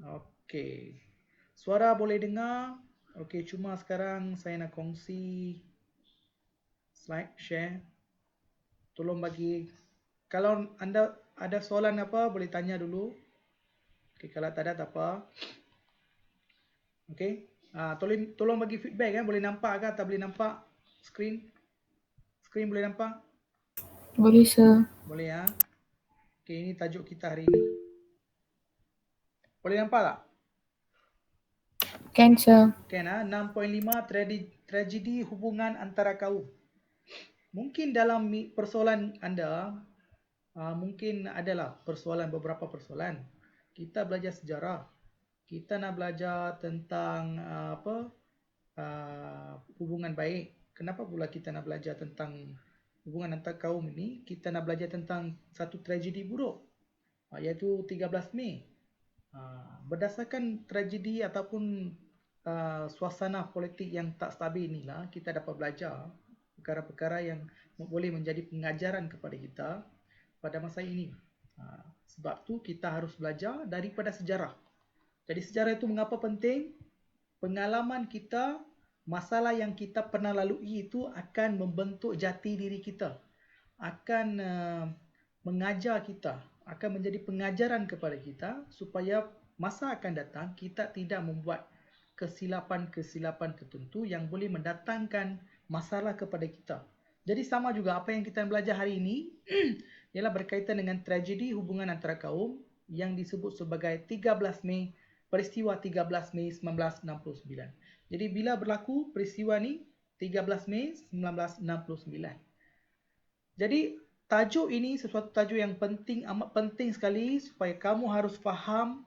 Okey. Suara boleh dengar? Okey, cuma sekarang saya nak kongsi slide share. Tolong bagi, kalau anda ada soalan apa boleh tanya dulu. Okey, kalau tak ada tak apa. Okey. Tolong bagi feedback boleh nampak ke tak boleh nampak skrin? Skrin boleh nampak? Boleh, sir. Boleh ya. Okey, ini tajuk kita hari ini. Boleh nampak tak? Can, sir. Kan 6.5 tragedi hubungan antara kaum. Mungkin dalam persoalan anda mungkin adalah beberapa persoalan. Kita belajar sejarah. Kita nak belajar tentang hubungan baik. Kenapa pula kita nak belajar tentang hubungan antar kaum ini? Kita nak belajar tentang satu tragedi buruk, iaitu 13 Mei. Berdasarkan tragedi ataupun suasana politik yang tak stabil inilah, kita dapat belajar perkara-perkara yang boleh menjadi pengajaran kepada kita pada masa ini. Sebab tu kita harus belajar daripada sejarah. Jadi sejarah itu mengapa penting? Pengalaman kita, masalah yang kita pernah lalui itu akan membentuk jati diri kita, akan mengajar kita, akan menjadi pengajaran kepada kita supaya masa akan datang kita tidak membuat kesilapan-kesilapan tertentu yang boleh mendatangkan masalah kepada kita. Jadi sama juga apa yang kita belajar hari ini ialah berkaitan dengan tragedi hubungan antara kaum yang disebut sebagai 13 Mei, peristiwa 13 Mei 1969. Jadi bila berlaku peristiwa ni 13 Mei 1969. Jadi tajuk ini sesuatu tajuk yang penting, amat penting sekali supaya kamu harus faham,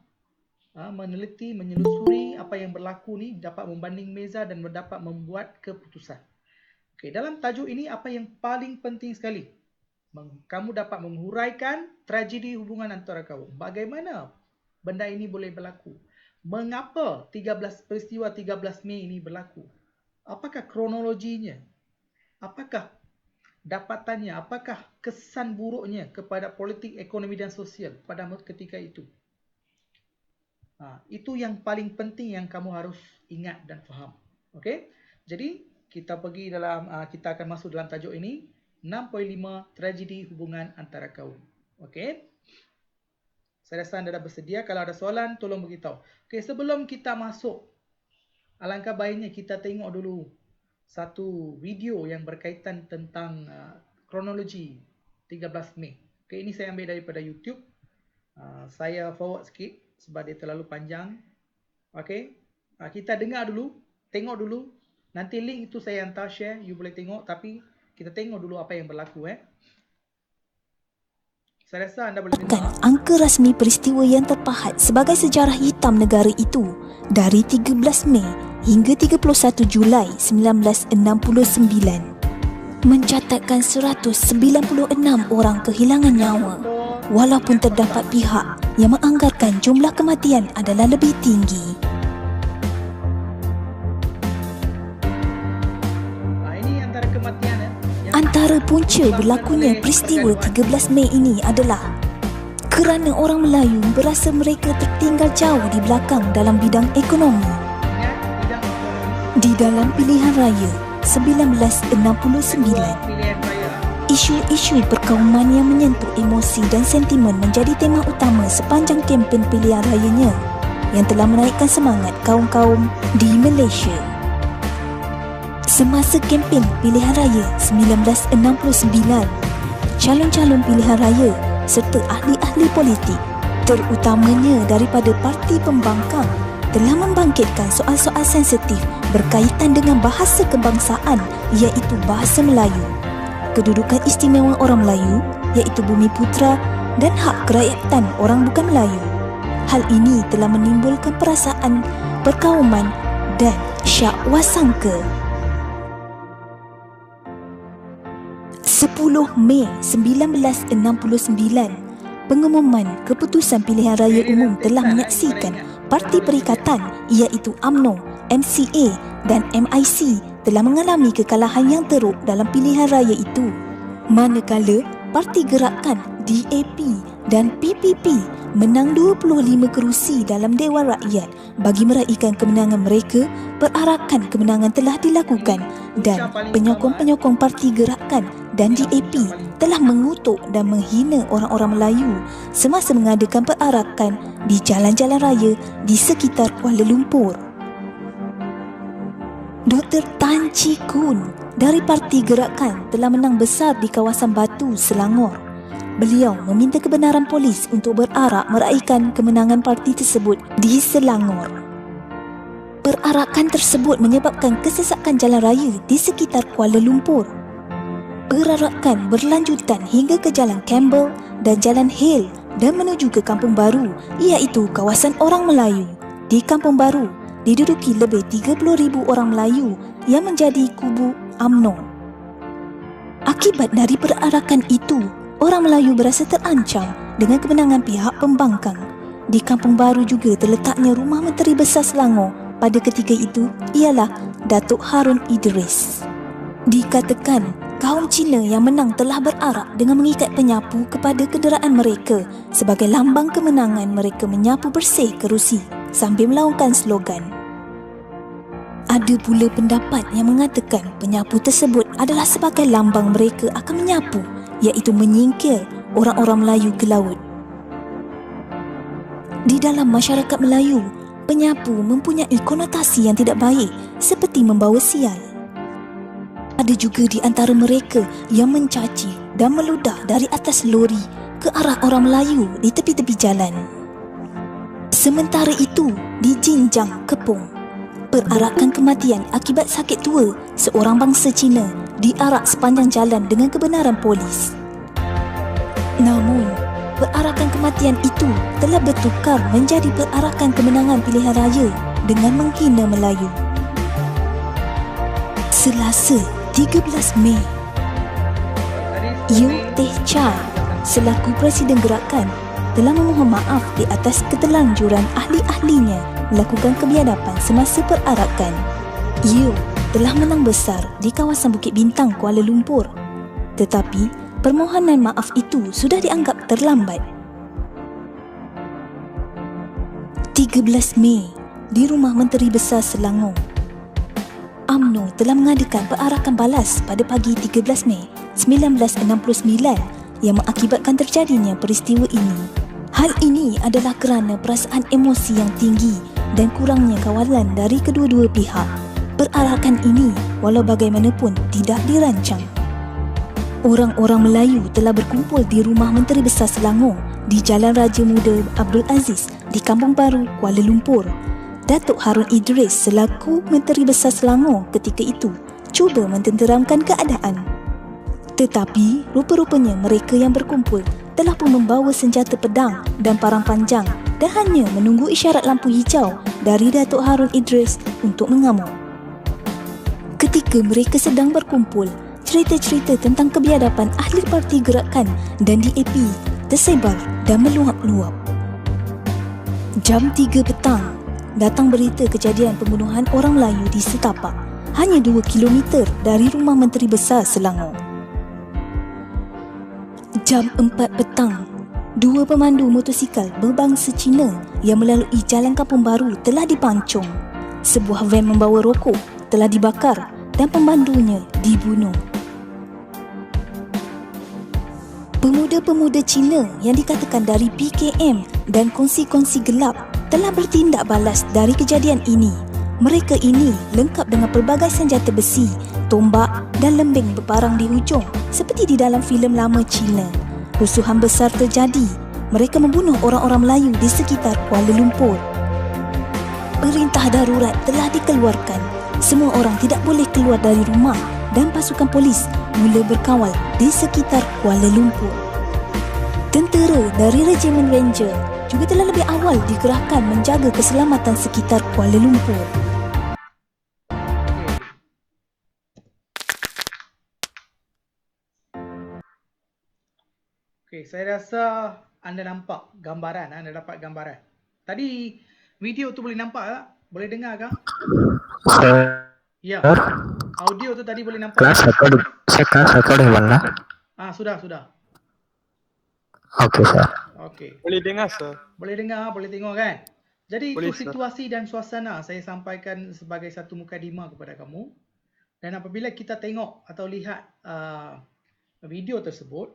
meneliti, menyelusuri apa yang berlaku ni, dapat membanding meza dan dapat membuat keputusan. Okey, dalam tajuk ini apa yang paling penting sekali? Kamu dapat menghuraikan tragedi hubungan antara kaum. Bagaimana benda ini boleh berlaku? Mengapa peristiwa 13 Mei ini berlaku? Apakah kronologinya? Apakah dapatannya? Apakah kesan buruknya kepada politik, ekonomi dan sosial pada ketika itu? Itu yang paling penting yang kamu harus ingat dan faham. Okey? Jadi kita akan masuk dalam tajuk ini, 6.5 tragedi hubungan antara kaum. Okey? Saya rasa anda dah bersedia. Kalau ada soalan tolong beritahu. Okey, sebelum kita masuk, alangkah baiknya kita tengok dulu satu video yang berkaitan tentang kronologi 13 Mei. Okey, ini saya ambil daripada YouTube. Saya forward sikit sebab dia terlalu panjang. Okey, kita dengar dulu, tengok dulu. Nanti link itu saya hantar share, you boleh tengok, tapi kita tengok dulu apa yang berlaku. Saya rasa anda boleh dengar. Angka rasmi peristiwa yang terpahat sebagai sejarah hitam negara itu dari 13 Mei hingga 31 Julai 1969 mencatatkan 196 orang kehilangan nyawa, walaupun terdapat pihak yang menganggarkan jumlah kematian adalah lebih tinggi. Ini antara kematian Antara punca berlakunya peristiwa 13 Mei ini adalah kerana orang Melayu berasa mereka tertinggal jauh di belakang dalam bidang ekonomi. Di dalam pilihan raya 1969, isu-isu perkauman yang menyentuh emosi dan sentimen menjadi tema utama sepanjang kempen pilihan rayanya yang telah menaikkan semangat kaum-kaum di Malaysia. Semasa kempen pilihan raya 1969, calon-calon pilihan raya serta ahli-ahli politik, terutamanya daripada parti pembangkang, telah membangkitkan soal-soal sensitif berkaitan dengan bahasa kebangsaan iaitu bahasa Melayu, kedudukan istimewa orang Melayu iaitu Bumi Putera dan hak kerakyatan orang bukan Melayu. Hal ini telah menimbulkan perasaan perkauman dan syak wasangka. 10 Mei 1969, pengumuman keputusan pilihan raya umum telah menyaksikan Parti Perikatan iaitu UMNO, MCA dan MIC telah mengalami kekalahan yang teruk dalam pilihan raya itu. Manakala Parti Gerakan, DAP dan PPP menang 25 kerusi dalam Dewan Rakyat. Bagi meraihkan kemenangan mereka, perarakan kemenangan telah dilakukan dan penyokong-penyokong parti gerakan dan DAP telah mengutuk dan menghina orang-orang Melayu semasa mengadakan perarakan di jalan-jalan raya di sekitar Kuala Lumpur. Dr. Tan Chee Koon dari Parti Gerakan telah menang besar di kawasan Batu, Selangor. Beliau meminta kebenaran polis untuk berarak meraihkan kemenangan parti tersebut di Selangor. Perarakan tersebut menyebabkan kesesakan jalan raya di sekitar Kuala Lumpur. Perarakan berlanjutan hingga ke Jalan Campbell dan Jalan Hale dan menuju ke Kampung Baru, iaitu kawasan orang Melayu. Di Kampung Baru diduduki lebih 30,000 orang Melayu yang menjadi kubu UMNO. Akibat dari perarakan itu, orang Melayu berasa terancam dengan kemenangan pihak pembangkang. Di Kampung Baru juga terletaknya rumah Menteri Besar Selangor pada ketika itu ialah Datuk Harun Idris. Dikatakan kaum Cina yang menang telah berarak dengan mengikat penyapu kepada kenderaan mereka sebagai lambang kemenangan. Mereka menyapu bersih kerusi sambil melaungkan slogan. Ada pula pendapat yang mengatakan penyapu tersebut adalah sebagai lambang mereka akan menyapu, iaitu menyingkir orang-orang Melayu ke laut. Di dalam masyarakat Melayu, penyapu mempunyai konotasi yang tidak baik seperti membawa sial. Ada juga di antara mereka yang mencaci dan meludah dari atas lori ke arah orang Melayu di tepi-tepi jalan. Sementara itu, di Jinjang, Kepong, perarakan kematian akibat sakit tua seorang bangsa Cina diarak sepanjang jalan dengan kebenaran polis. Namun, perarakan kematian itu telah bertukar menjadi perarakan kemenangan pilihan raya dengan menghina Melayu. Selasa 13 Mei, Yew Teh Chai selaku Presiden Gerakan telah memohon maaf di atas keterlanjuran ahli-ahlinya melakukan kebiadaban semasa perarakan. Yew telah menang besar di kawasan Bukit Bintang, Kuala Lumpur. Tetapi, permohonan maaf itu sudah dianggap terlambat. 13 Mei, di Rumah Menteri Besar Selangor, UMNO telah mengadakan perarakan balas pada pagi 13 Mei 1969 yang mengakibatkan terjadinya peristiwa ini. Hal ini adalah kerana perasaan emosi yang tinggi dan kurangnya kawalan dari kedua-dua pihak. Perarakan ini walau bagaimanapun tidak dirancang. Orang-orang Melayu telah berkumpul di Rumah Menteri Besar Selangor di Jalan Raja Muda Abdul Aziz di Kampung Baru, Kuala Lumpur. Datuk Harun Idris selaku Menteri Besar Selangor ketika itu cuba mententeramkan keadaan. Tetapi rupa-rupanya mereka yang berkumpul telah pun membawa senjata pedang dan parang panjang dan hanya menunggu isyarat lampu hijau dari Datuk Harun Idris untuk mengamuk. Ketika mereka sedang berkumpul, cerita-cerita tentang kebiadaban ahli parti gerakan dan DAP tersebar dan meluap-luap. Jam 3 petang, datang berita kejadian pembunuhan orang Melayu di Setapak, hanya 2 km dari Rumah Menteri Besar Selangor. Jam 4 petang, 2 pemandu motosikal berbangsa Cina yang melalui Jalan Kampung Baru telah dipancung. Sebuah van membawa rokok telah dibakar dan pemandunya dibunuh. Pemuda-pemuda Cina yang dikatakan dari PKM dan kongsi-kongsi gelap telah bertindak balas dari kejadian ini. Mereka ini lengkap dengan pelbagai senjata besi, tombak dan lembing berparang di hujung seperti di dalam filem lama Cina. Rusuhan besar terjadi. Mereka membunuh orang-orang Melayu di sekitar Kuala Lumpur. Perintah darurat telah dikeluarkan. Semua orang tidak boleh keluar dari rumah dan pasukan polis mula berkawal di sekitar Kuala Lumpur. Tentera dari Regimen Ranger juga telah lebih awal dikerahkan menjaga keselamatan sekitar Kuala Lumpur. Okey, saya rasa anda nampak gambaran, anda dapat gambaran. Tadi video tu boleh nampak tak? Boleh dengar kah? Ya. Audio tu tadi boleh nampak. Class record, saya class record mana? Sudah. Oke, sir. Okey. Boleh dengar, sir. Boleh dengar, boleh tengok kan? Jadi Boleh, itu sir. situasi dan suasana saya sampaikan sebagai satu mukadimah kepada kamu. Dan apabila kita tengok atau lihat video tersebut,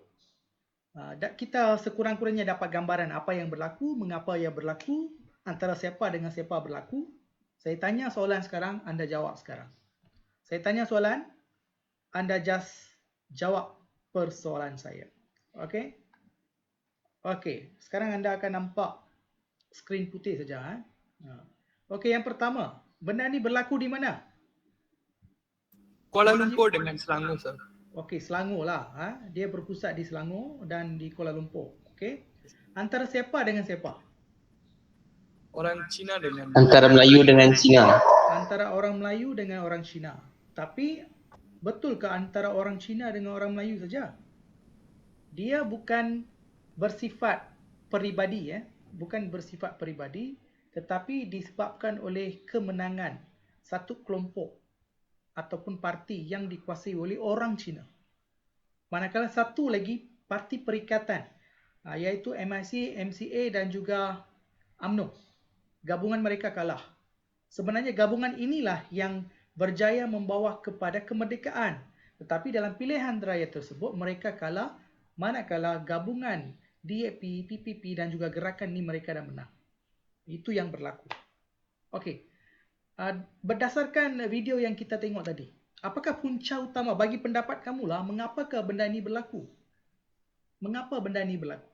kita sekurang-kurangnya dapat gambaran apa yang berlaku, mengapa ia berlaku, antara siapa dengan siapa berlaku. Saya tanya soalan sekarang, anda jawab sekarang. Saya tanya soalan, anda just jawab persoalan saya. Okey? Okey, sekarang anda akan nampak skrin putih saja. Okey, yang pertama, benda ni berlaku di mana? Kuala Lumpur dengan Selangor, sir. Okey, Selangor lah. Dia berpusat di Selangor dan di Kuala Lumpur. Okey. Antara siapa dengan siapa? Orang Cina dengan Antara Melayu dengan Cina. Antara orang Melayu dengan orang Cina. Tapi betulkah antara orang Cina dengan orang Melayu saja? Dia bukan bersifat peribadi, bukan bersifat peribadi, tetapi disebabkan oleh kemenangan satu kelompok ataupun parti yang dikuasai oleh orang Cina. Manakala satu lagi parti perikatan, iaitu MIC, MCA dan juga UMNO. Gabungan mereka kalah. Sebenarnya gabungan inilah yang berjaya membawa kepada kemerdekaan. Tetapi dalam pilihan raya tersebut mereka kalah, manakala gabungan DAP, PPP dan juga gerakan ni mereka dah menang. Itu yang berlaku. Okey. Berdasarkan video yang kita tengok tadi, apakah punca utama bagi pendapat kamu lah mengapakah benda ini berlaku? Mengapa benda ini berlaku?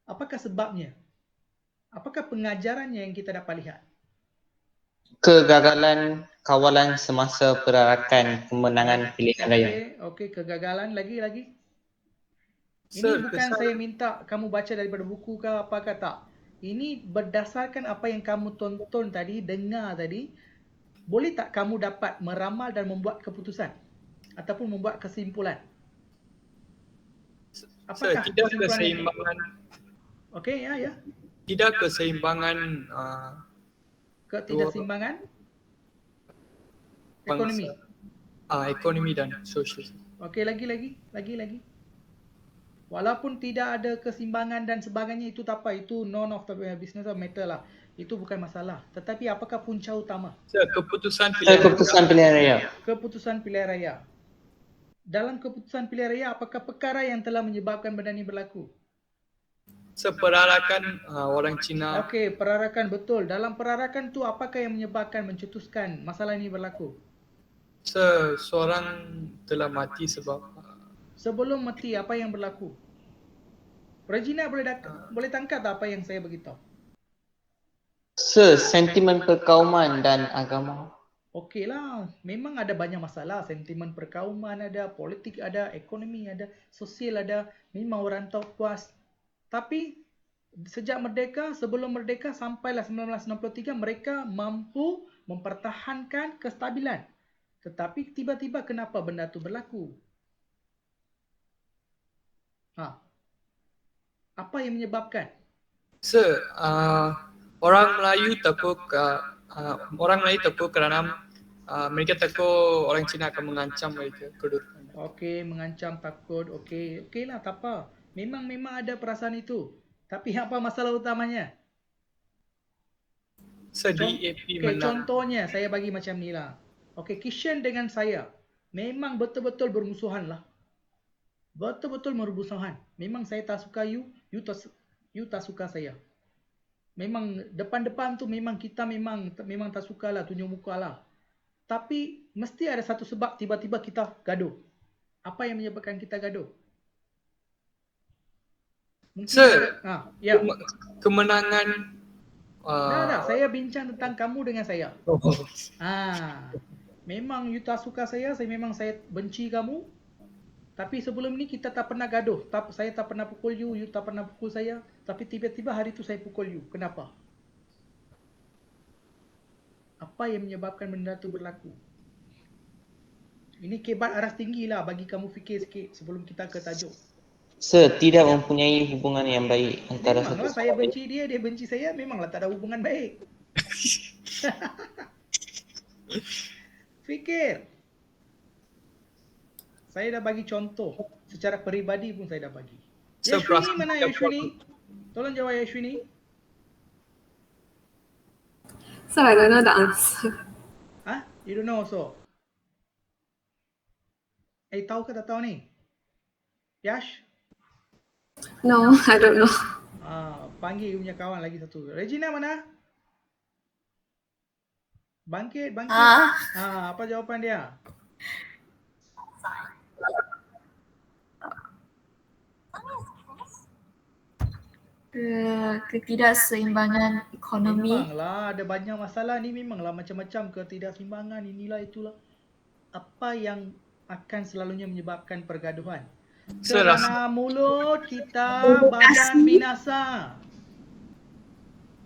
Apakah sebabnya? Apakah pengajarannya yang kita dapat lihat? Kegagalan kawalan semasa perarakan kemenangan pilihan raya. Okey, kegagalan lagi. Ini Sir, bukan saya minta kamu baca daripada buku ke apakah tak. Ini berdasarkan apa yang kamu tonton tadi, dengar tadi. Boleh tak kamu dapat meramal dan membuat keputusan? Ataupun membuat kesimpulan? Apakah tidak kesimpulan keseimbangan. Okey, ya. Tidak keseimbangan Ketidakseimbangan ekonomi. Ekonomi dan sosial. Okey, lagi. Walaupun tidak ada keseimbangan dan sebagainya, itu tak apa. Itu none of the business of matter lah. Itu bukan masalah. Tetapi apakah punca utama? Keputusan Keputusan pilihan raya. Keputusan pilihan raya. Dalam keputusan pilihan raya, apakah perkara yang telah menyebabkan benda ini berlaku? Perarakan orang Cina. Okey, perarakan betul. Dalam perarakan tu apakah yang menyebabkan, mencetuskan masalah ini berlaku? Seorang telah mati sebab Sebelum mati, apa yang berlaku? Regina boleh tangkap tak apa yang saya beritahu? Sentimen perkauman dan agama. Okeylah, memang ada banyak masalah. Sentimen perkauman ada, politik ada, ekonomi ada, sosial ada. Memang orang tahu puas. Tapi sejak merdeka, sebelum merdeka sampailah 1963, mereka mampu mempertahankan kestabilan. Tetapi tiba-tiba kenapa benda tu berlaku? Apa yang menyebabkan? Orang Melayu takut kerana mereka takut orang Cina akan mengancam mereka kedudukan. Okey, mengancam, takut. Okeylah, tak apa. Memang ada perasaan itu. Tapi apa masalah utamanya? DAP menang. Contohnya saya bagi macam ni lah. Okey, Kishan dengan saya memang betul-betul bermusuhan lah. Betul-betul bermusuhan. Memang saya tak suka you tak suka saya. Memang depan-depan tu memang kita memang tak suka lah, tunjuk muka lah. Tapi mesti ada satu sebab tiba-tiba kita gaduh. Apa yang menyebabkan kita gaduh? Sir, ya. Kemenangan Dah, saya bincang tentang kamu dengan saya. Memang you tak suka saya memang saya benci kamu. Tapi sebelum ni kita tak pernah gaduh. Saya tak pernah pukul you tak pernah pukul saya. Tapi tiba-tiba hari tu saya pukul you. Kenapa? Apa yang menyebabkan benda tu berlaku? Ini kebat aras tinggi lah, bagi kamu fikir sikit sebelum kita ke tajuk. Tidak mempunyai hubungan yang baik antara memanglah satu saya sama benci dia benci saya, memanglah tak ada hubungan baik. Fikir. Saya dah bagi contoh. Secara peribadi pun saya dah bagi. Yashwini mana Yashwini? Tolong jawab Yashwini. Sir, I don't know the answer. You don't know also. Tahu ke tak tahu ni? Yash? No, I don't know. Panggil you punya kawan lagi satu. Regina mana? Bangkit. Apa jawapan dia? Ketidakseimbangan ekonomi. Memanglah ada banyak masalah ni, memanglah macam-macam ketidakseimbangan, inilah itulah. Apa yang akan selalunya menyebabkan pergaduhan? Sir, Kerana mulut kita badan binasa.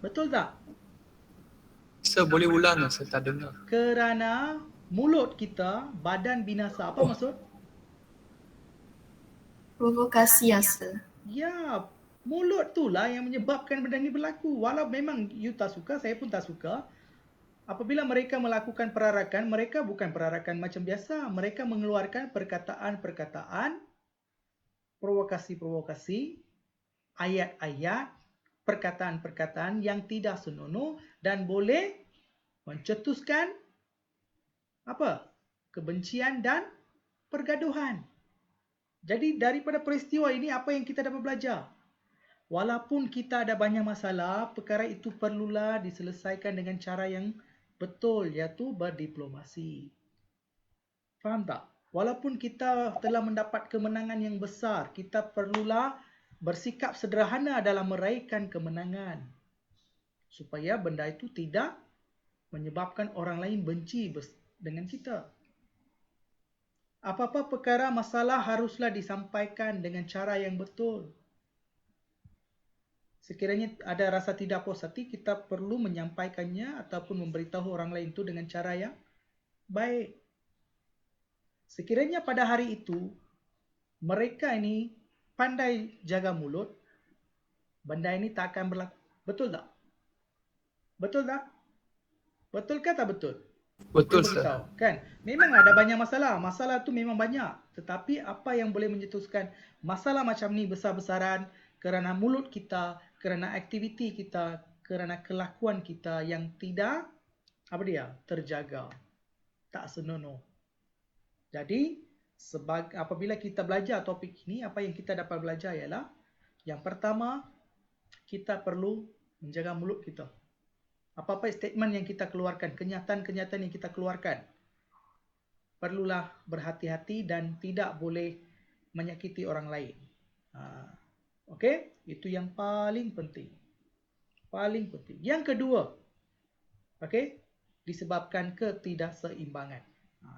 Betul tak? Sir boleh ulang tak? Saya tak dengar. Kerana mulut kita badan binasa. Apa maksud? Provokasi ya, Sir. Ya, mulut tu lah yang menyebabkan benda ni berlaku. Walau memang you tak suka, saya pun tak suka. Apabila mereka melakukan perarakan, mereka bukan perarakan macam biasa. Mereka mengeluarkan perkataan-perkataan, provokasi-provokasi, ayat-ayat, perkataan-perkataan yang tidak senonoh dan boleh mencetuskan apa? Kebencian dan pergaduhan. Jadi daripada peristiwa ini apa yang kita dapat belajar? Walaupun kita ada banyak masalah, perkara itu perlulah diselesaikan dengan cara yang betul, iaitu berdiplomasi. Faham tak? Walaupun kita telah mendapat kemenangan yang besar, kita perlulah bersikap sederhana dalam meraihkan kemenangan. Supaya benda itu tidak menyebabkan orang lain benci dengan kita. Apa-apa perkara masalah haruslah disampaikan dengan cara yang betul. Sekiranya ada rasa tidak puas hati, kita perlu menyampaikannya ataupun memberitahu orang lain itu dengan cara yang baik. Sekiranya pada hari itu, mereka ini pandai jaga mulut, benda ini tak akan berlaku. Betul tak? Betul tak? Betul ke tak betul? Betul, Saya Sir. beritahu, kan? Memang ada banyak masalah. Masalah tu memang banyak. Tetapi apa yang boleh mencetuskan masalah macam ni besar-besaran kerana mulut kita, kerana aktiviti kita, kerana kelakuan kita yang tidak terjaga. Tak senonoh. Jadi, apabila kita belajar topik ini, apa yang kita dapat belajar ialah yang pertama, kita perlu menjaga mulut kita. Apa-apa statement yang kita keluarkan, kenyataan-kenyataan yang kita keluarkan, perlulah berhati-hati dan tidak boleh menyakiti orang lain. Okey? Itu yang paling penting. Paling penting. Yang kedua, okey? Disebabkan ketidakseimbangan.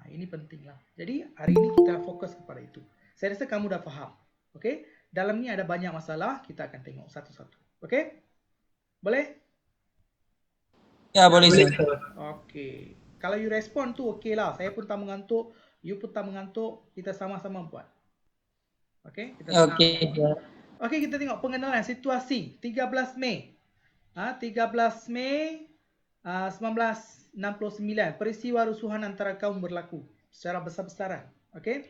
Ini pentinglah. Jadi, hari ini kita fokus kepada itu. Saya rasa kamu dah faham. Okey? Dalam ni ada banyak masalah, kita akan tengok satu-satu. Okey? Boleh? Ya, boleh, Sir. Okey. Kalau you respon tu okey lah. Saya pun tak mengantuk, you pun tak mengantuk, kita sama-sama buat. Okey? Okey. Okey, kita tengok pengenalan situasi 13 Mei. 13 Mei 1969, peristiwa rusuhan antara kaum berlaku secara besar-besaran. Okey?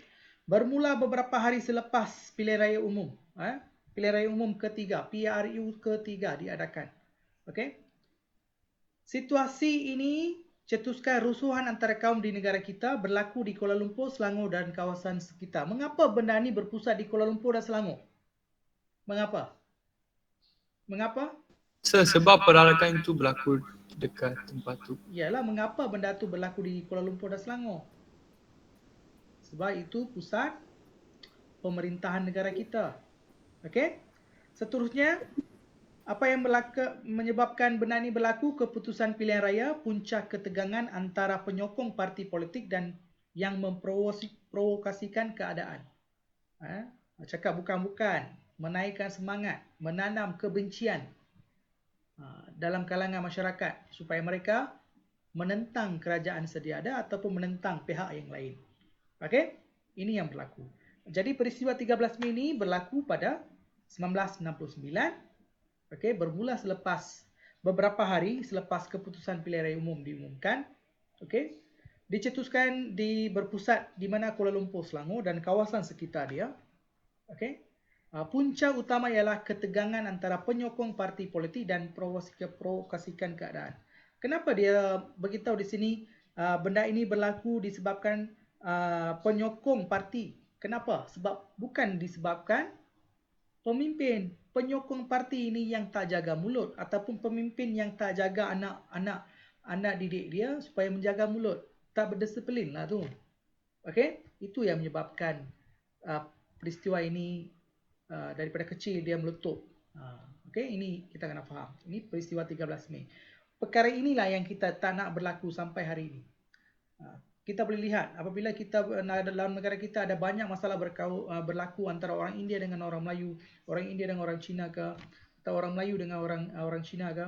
Bermula beberapa hari selepas pilihan raya umum. Pilihan raya umum ketiga, PRU ketiga diadakan. Okey? Situasi ini cetuskan rusuhan antara kaum di negara kita berlaku di Kuala Lumpur, Selangor dan kawasan sekitar. Mengapa benda ini berpusat di Kuala Lumpur dan Selangor? Mengapa? Mengapa? Sir, sebab perarakan itu berlaku dekat tempat tu. Yalah, mengapa benda itu berlaku di Kuala Lumpur dan Selangor? Sebab itu pusat pemerintahan negara kita. Okey? Seterusnya, apa yang menyebabkan benda ini berlaku? Keputusan pilihan raya, puncak ketegangan antara penyokong parti politik dan yang memprovokasikan keadaan. Cakap bukan-bukan, menaikkan semangat, menanam kebencian dalam kalangan masyarakat supaya mereka menentang kerajaan sedia ada ataupun menentang pihak yang lain. Okey? Ini yang berlaku. Jadi peristiwa 13 Mei ini berlaku pada 1969. Okey, bermula selepas beberapa hari selepas keputusan pilihan raya umum diumumkan. Okey. Berpusat di mana Kuala Lumpur, Selangor dan kawasan sekitar dia. Okey. Punca utama ialah ketegangan antara penyokong parti politik dan provokasikan keadaan. Kenapa dia beritahu di sini benda ini berlaku disebabkan penyokong parti? Kenapa? Sebab bukan disebabkan pemimpin. Penyokong parti ini yang tak jaga mulut ataupun pemimpin yang tak jaga anak didik dia supaya menjaga mulut. Tak berdisiplin lah tu. Okey? Itu yang menyebabkan peristiwa ini daripada kecil dia meletup. Okey, ini kita kena faham. Ini peristiwa 13 Mei. Perkara inilah yang kita tak nak berlaku sampai hari ini. Kita boleh lihat apabila kita dalam negara kita ada banyak masalah berlaku antara orang India dengan orang Melayu, orang India dengan orang Cina ke, atau orang Melayu dengan orang Cina ke.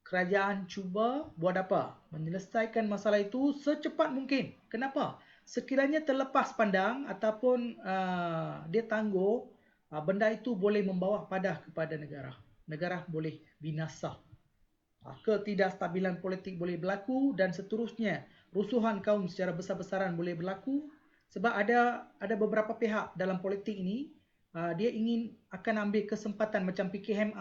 Kerajaan cuba buat apa? Menyelesaikan masalah itu secepat mungkin. Kenapa? Sekiranya terlepas pandang ataupun dia tangguh, benda itu boleh membawa padah kepada negara. Negara boleh binasa. Ketidakstabilan politik boleh berlaku dan seterusnya. Rusuhan kaum secara besar-besaran boleh berlaku sebab ada beberapa pihak dalam politik ini dia ingin akan ambil kesempatan macam PKM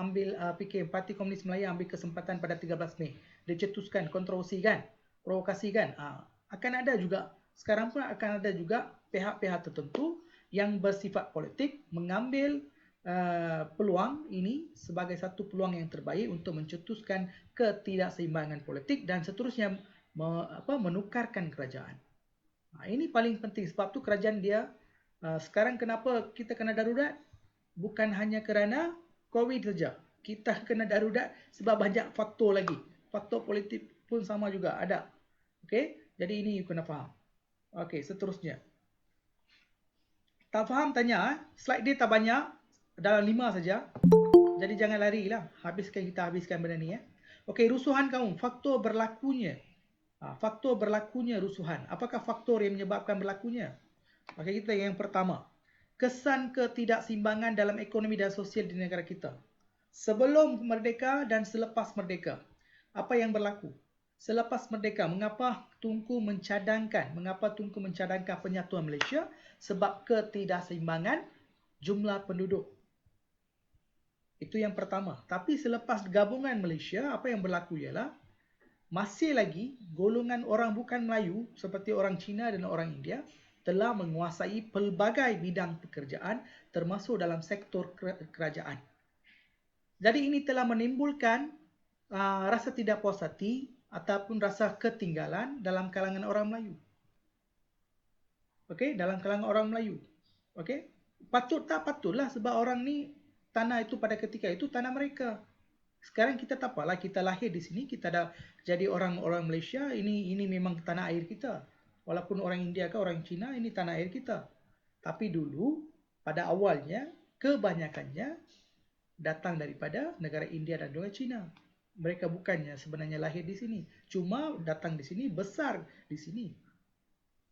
Parti Komunis Melayu ambil kesempatan pada 13 Mei. Dia cetuskan kontroversi kan, provokasi kan. Akan ada juga sekarang pun akan ada juga pihak-pihak tertentu yang bersifat politik mengambil peluang ini sebagai satu peluang yang terbaik untuk mencetuskan ketidakseimbangan politik dan seterusnya menukarkan kerajaan. Ini paling penting sebab tu kerajaan dia sekarang kenapa kita kena darurat? Bukan hanya kerana COVID saja. Kita kena darurat sebab banyak faktor lagi. Faktor politik pun sama juga ada. Okey? Jadi ini you kena faham. Okey, seterusnya. Tak faham tanya, slide dia tak banyak, dalam 5 saja. Jadi jangan larilah. Kita habiskan benda ni ya. Okey, rusuhan kaum, faktor berlakunya. Faktor berlakunya rusuhan. Apakah faktor yang menyebabkan berlakunya? Okey, kita yang pertama. Kesan ketidakseimbangan dalam ekonomi dan sosial di negara kita. Sebelum merdeka dan selepas merdeka. Apa yang berlaku? Selepas merdeka, mengapa Tunku mencadangkan penyatuan Malaysia? Sebab ketidakseimbangan jumlah penduduk. Itu yang pertama. Tapi selepas gabungan Malaysia, apa yang berlaku ialah masih lagi golongan orang bukan Melayu seperti orang Cina dan orang India telah menguasai pelbagai bidang pekerjaan termasuk dalam sektor kerajaan. Jadi ini telah menimbulkan rasa tidak puas hati ataupun rasa ketinggalan dalam kalangan orang Melayu. Okey, dalam kalangan orang Melayu. Okey? Patutlah sebab orang ni tanah itu pada ketika itu tanah mereka. Sekarang kita tak apalah, kita lahir di sini, kita dah jadi orang Malaysia, ini memang tanah air kita. Walaupun orang India ke orang Cina, ini tanah air kita. Tapi dulu pada awalnya kebanyakannya datang daripada negara India dan juga Cina. Mereka bukannya sebenarnya lahir di sini, cuma datang di sini, besar di sini.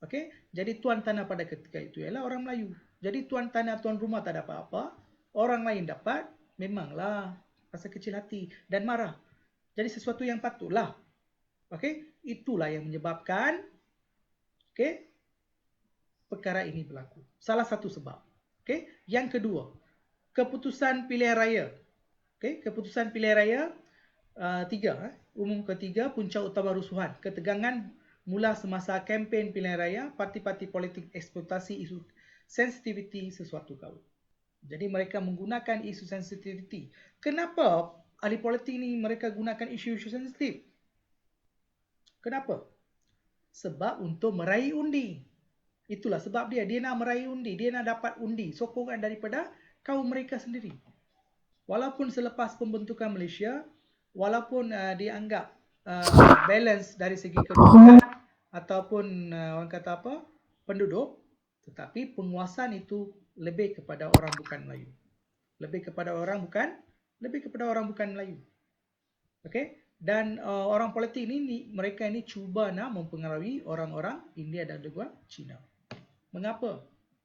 Okey, jadi tuan tanah pada ketika itu ialah orang Melayu. Jadi tuan tanah, tuan rumah tak ada apa-apa, orang lain dapat, memanglah rasa kecil hati dan marah. Jadi sesuatu yang patutlah. Okey, itulah yang menyebabkan perkara ini berlaku. Salah satu sebab. Okey, yang kedua, keputusan pilihan raya. Okey, keputusan pilihan raya umum ketiga, punca utama rusuhan. Ketegangan mula semasa kempen pilihan raya, parti-parti politik eksploitasi isu sensitiviti sesuatu kaum. Jadi mereka menggunakan isu sensitiviti. Kenapa ahli politik ni mereka gunakan isu-isu sensitif? Kenapa? Sebab untuk meraih undi. Itulah sebab dia nak meraih undi, dia nak dapat undi, sokongan daripada kaum mereka sendiri. Walaupun selepas pembentukan Malaysia, walaupun dianggap balance dari segi kedudukan ataupun orang kata apa, penduduk, tetapi penguasaan itu lebih kepada orang bukan Melayu. Lebih kepada orang bukan Melayu. Okey? Dan orang politik ini mereka ini cuba nak mempengaruhi orang-orang India dan juga Cina. Mengapa?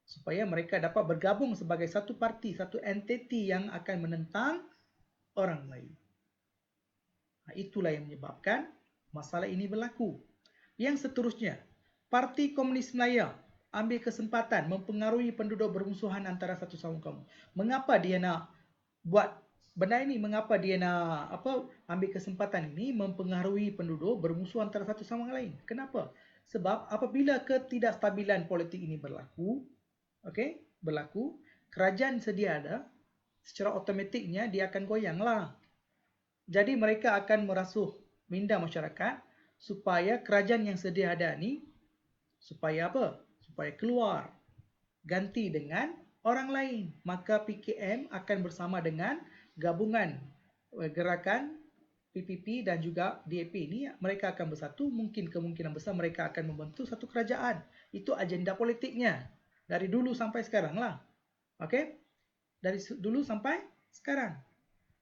Supaya mereka dapat bergabung sebagai satu parti, satu entiti yang akan menentang orang Melayu. Itulah yang menyebabkan masalah ini berlaku. Yang seterusnya, Parti Komunis Melayu. ambil kesempatan mempengaruhi penduduk bermusuhan antara satu sama kamu. Mengapa dia nak buat benda ini? Mengapa dia nak ambil kesempatan ini mempengaruhi penduduk bermusuh antara satu sama lain? Kenapa? Sebab apabila ketidakstabilan politik ini berlaku, kerajaan sedia ada, secara automatiknya dia akan goyanglah. Jadi mereka akan merasuh minda masyarakat supaya kerajaan yang sedia ada ni supaya supaya keluar, ganti dengan orang lain. Maka PKM akan bersama dengan gabungan gerakan PPP dan juga DAP ini, mereka akan bersatu. Kemungkinan besar mereka akan membentuk satu kerajaan. Itu agenda politiknya dari dulu sampai sekarang lah. Dari dulu sampai sekarang.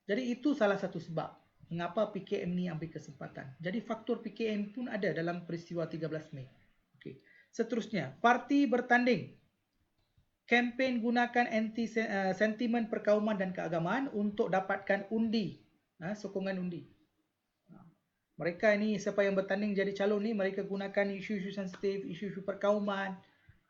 Jadi itu salah satu sebab mengapa PKM ni ambil kesempatan. Jadi faktor PKM pun ada dalam peristiwa 13 Mei. Seterusnya, parti bertanding. Kempen gunakan sentimen perkauman dan keagamaan untuk dapatkan undi, sokongan undi. Mereka ini, siapa yang bertanding jadi calon ni, mereka gunakan isu-isu sensitif, isu-isu perkauman.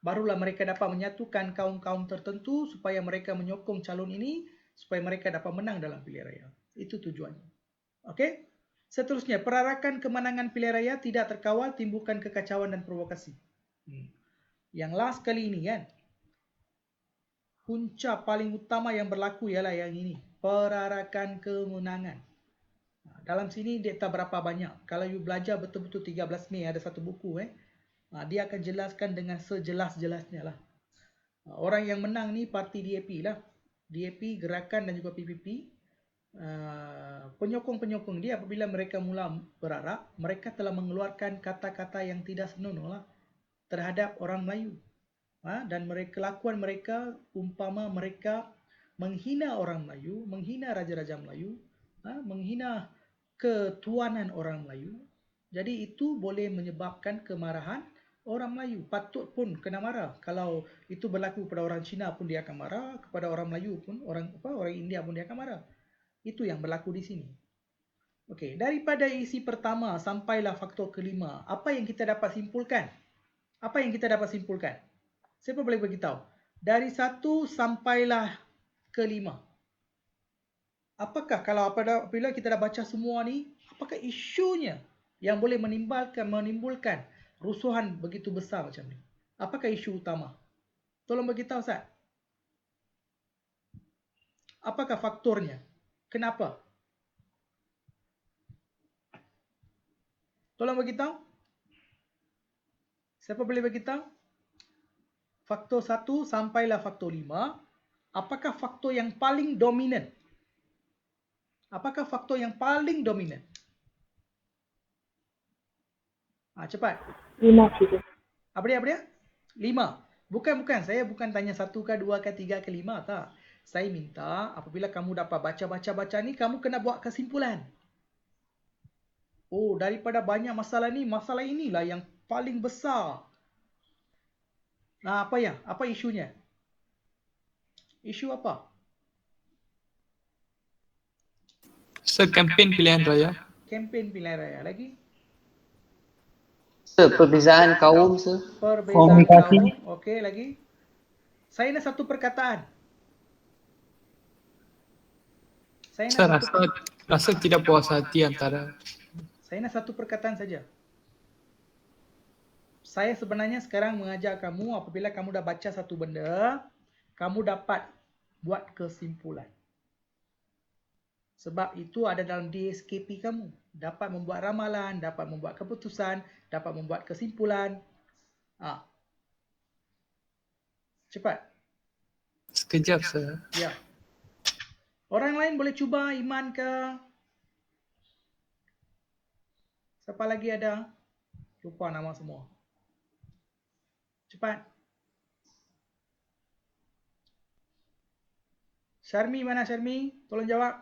Barulah mereka dapat menyatukan kaum-kaum tertentu supaya mereka menyokong calon ini, supaya mereka dapat menang dalam pilihan raya. Itu tujuannya. Seterusnya, perarakan kemenangan pilihan raya tidak terkawal timbulkan kekacauan dan provokasi. Yang last kali ini kan, punca paling utama yang berlaku ialah yang ini, perarakan kemenangan. Dalam sini dia tak berapa banyak. Kalau you belajar betul-betul 13 Mei, ada satu buku dia akan jelaskan dengan sejelas-jelasnya lah. Orang yang menang ni parti DAP lah. DAP, Gerakan dan juga PPP. Penyokong-penyokong dia apabila mereka mula berarak, mereka telah mengeluarkan kata-kata yang tidak senonoh lah terhadap orang Melayu. Dan kelakuan mereka umpama mereka menghina orang Melayu, menghina raja-raja Melayu, menghina ketuanan orang Melayu. Jadi itu boleh menyebabkan kemarahan orang Melayu. Patut pun kena marah. Kalau itu berlaku kepada orang Cina pun dia akan marah, kepada orang Melayu pun, orang India pun dia akan marah. Itu yang berlaku di sini. Okey, daripada isi pertama sampailah faktor kelima, apa yang kita dapat simpulkan? Apa yang kita dapat simpulkan? Siapa boleh beritahu? Dari 1 sampailah ke 5. Apakah kalau apabila kita dah baca semua ni, apakah isunya yang boleh menimbulkan rusuhan begitu besar macam ni? Apakah isu utama? Tolong beritahu Ustaz. Apakah faktornya? Kenapa? Tolong beritahu. Siapa boleh beritahu? Faktor 1 sampailah faktor 5. Apakah faktor yang paling dominan? Apakah faktor yang paling dominan? Cepat. 5 saja. Apa dia? 5. Bukan. Saya bukan tanya 1 ke 2 ke 3 ke 5. Tak. Saya minta apabila kamu dapat baca ni, kamu kena buat kesimpulan. Oh, daripada banyak masalah ni, masalah inilah yang paling besar. Apa isunya? Isu apa? Kempen pilihan raya. Kempen pilihan raya. Lagi? Perbezaan kaum, Perbezaan Komunikasi. kaum. Okey, lagi? Saya nak satu perkataan. Saya rasa tidak puas hati antara. Saya nak satu perkataan saja. Saya sebenarnya sekarang mengajar kamu apabila kamu dah baca satu benda, kamu dapat buat kesimpulan. Sebab itu ada dalam DSKP kamu. Dapat membuat ramalan, dapat membuat keputusan, dapat membuat kesimpulan. Cepat. Sekejap, Sir. Ya. Orang lain boleh cuba, Iman ke? Siapa lagi ada? Lupa nama semua. Cepat. Syarmi mana Syarmi? Tolong jawab.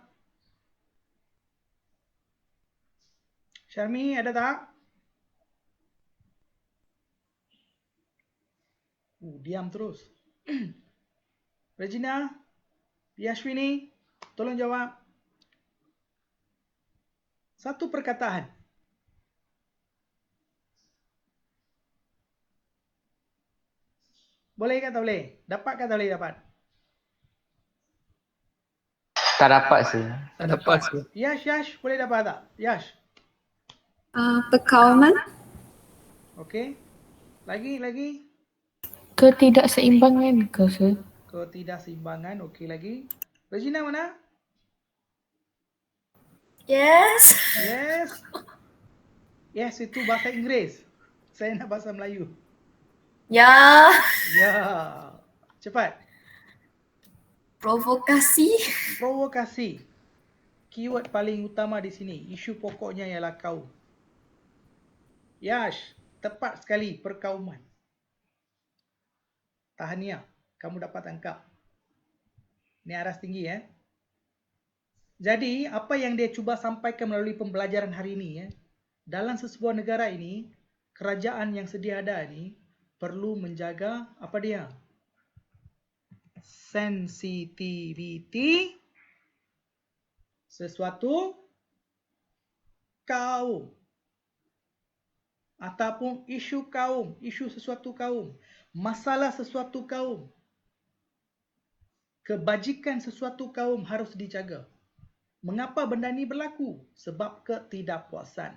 Syarmi ada tak? Diam terus. Regina? Yashwini? Tolong jawab. Satu perkataan. Boleh ke tak boleh? Dapat ke tak boleh dapat? Tak dapat sih. Tak dapat sih. Yash, boleh dapat tak? Yash. Perkawaman. Okey. Lagi. Ketidakseimbangan ke, sir? Ketidakseimbangan. Okey lagi. Regina mana? Yes. Yes, itu bahasa Inggeris. Saya nak bahasa Melayu. Ya. Ya. Cepat. Provokasi. Provokasi. Keyword paling utama di sini. Isu pokoknya ialah kaum. Yash, tepat sekali, perkauman. Tahniah, kamu dapat angka. Ini aras tinggi ya. Jadi, apa yang dia cuba sampaikan melalui pembelajaran hari ini ya. Dalam sesebuah negara ini, kerajaan yang sedia ada ini perlu menjaga apa dia? Sensitivity sesuatu kaum ataupun isu kaum, isu sesuatu kaum, masalah sesuatu kaum, kebajikan sesuatu kaum harus dijaga. Mengapa benda ini berlaku? Sebab ketidakpuasan,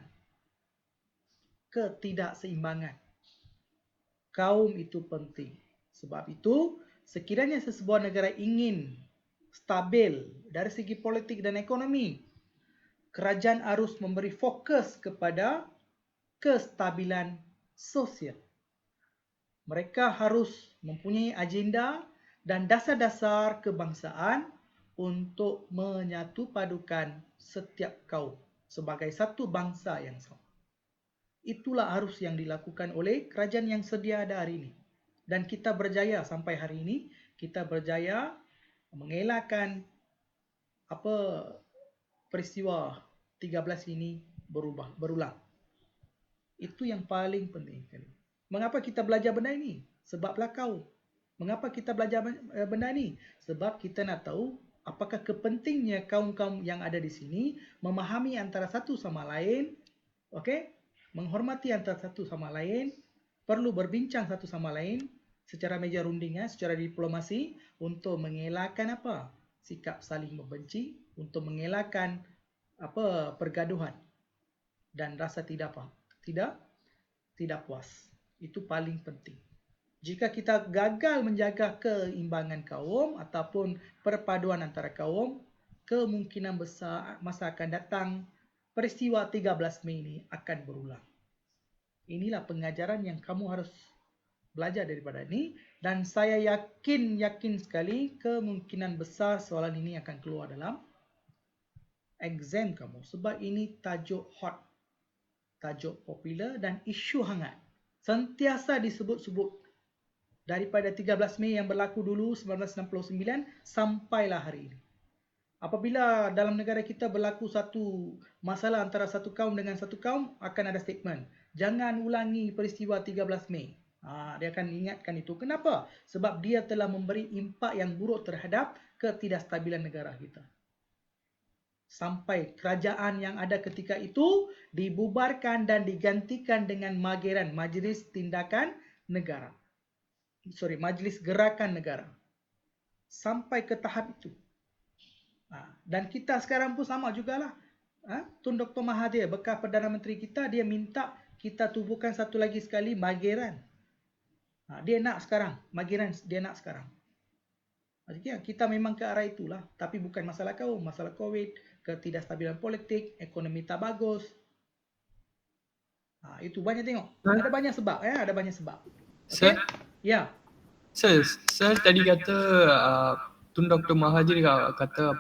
ketidakseimbangan. Kaum itu penting. Sebab itu, sekiranya sesebuah negara ingin stabil dari segi politik dan ekonomi, kerajaan harus memberi fokus kepada kestabilan sosial. Mereka harus mempunyai agenda dan dasar-dasar kebangsaan untuk menyatu padukan setiap kaum sebagai satu bangsa yang sama. Itulah harus yang dilakukan oleh kerajaan yang sedia ada hari ini. Dan kita berjaya sampai hari ini, kita berjaya mengelakkan peristiwa 13 ini berulang. Itu yang paling penting. Mengapa kita belajar benda ini? Sebablah kaum. Mengapa kita belajar benda ini? Sebab kita nak tahu apakah kepentingnya kaum-kaum yang ada di sini memahami antara satu sama lain, okey? Menghormati antara satu sama lain, perlu berbincang satu sama lain secara meja runding secara diplomasi untuk mengelakkan sikap saling membenci, untuk mengelakkan pergaduhan dan rasa tidak puas. Itu paling penting. Jika kita gagal menjaga keimbangan kaum ataupun perpaduan antara kaum, kemungkinan besar masa akan datang peristiwa 13 Mei ini akan berulang. Inilah pengajaran yang kamu harus belajar daripada ini, dan saya yakin sekali kemungkinan besar soalan ini akan keluar dalam exam kamu, sebab ini tajuk hot, tajuk popular dan isu hangat. Sentiasa disebut-sebut daripada 13 Mei yang berlaku dulu 1969 sampailah hari ini. Apabila dalam negara kita berlaku satu masalah antara satu kaum dengan satu kaum, akan ada statement, jangan ulangi peristiwa 13 Mei. Dia akan ingatkan itu. Kenapa? Sebab dia telah memberi impak yang buruk terhadap ketidakstabilan negara kita. Sampai kerajaan yang ada ketika itu dibubarkan dan digantikan dengan Mageran, Majlis Gerakan Negara. Sampai ke tahap itu. Dan kita sekarang pun sama jugalah. Tun Dr. Mahathir, bekas Perdana Menteri kita, dia minta kita tubuhkan satu lagi sekali Mageran. Dia nak sekarang, Mageran dia nak sekarang. Jadi kita memang ke arah itulah, tapi bukan masalah kaum, masalah COVID, ketidakstabilan politik, ekonomi tak bagus. Itu banyak tengok. Ada banyak sebab, ada banyak sebab. Sir, Ya. Sir tadi kata Tun Dr. Mahathir kata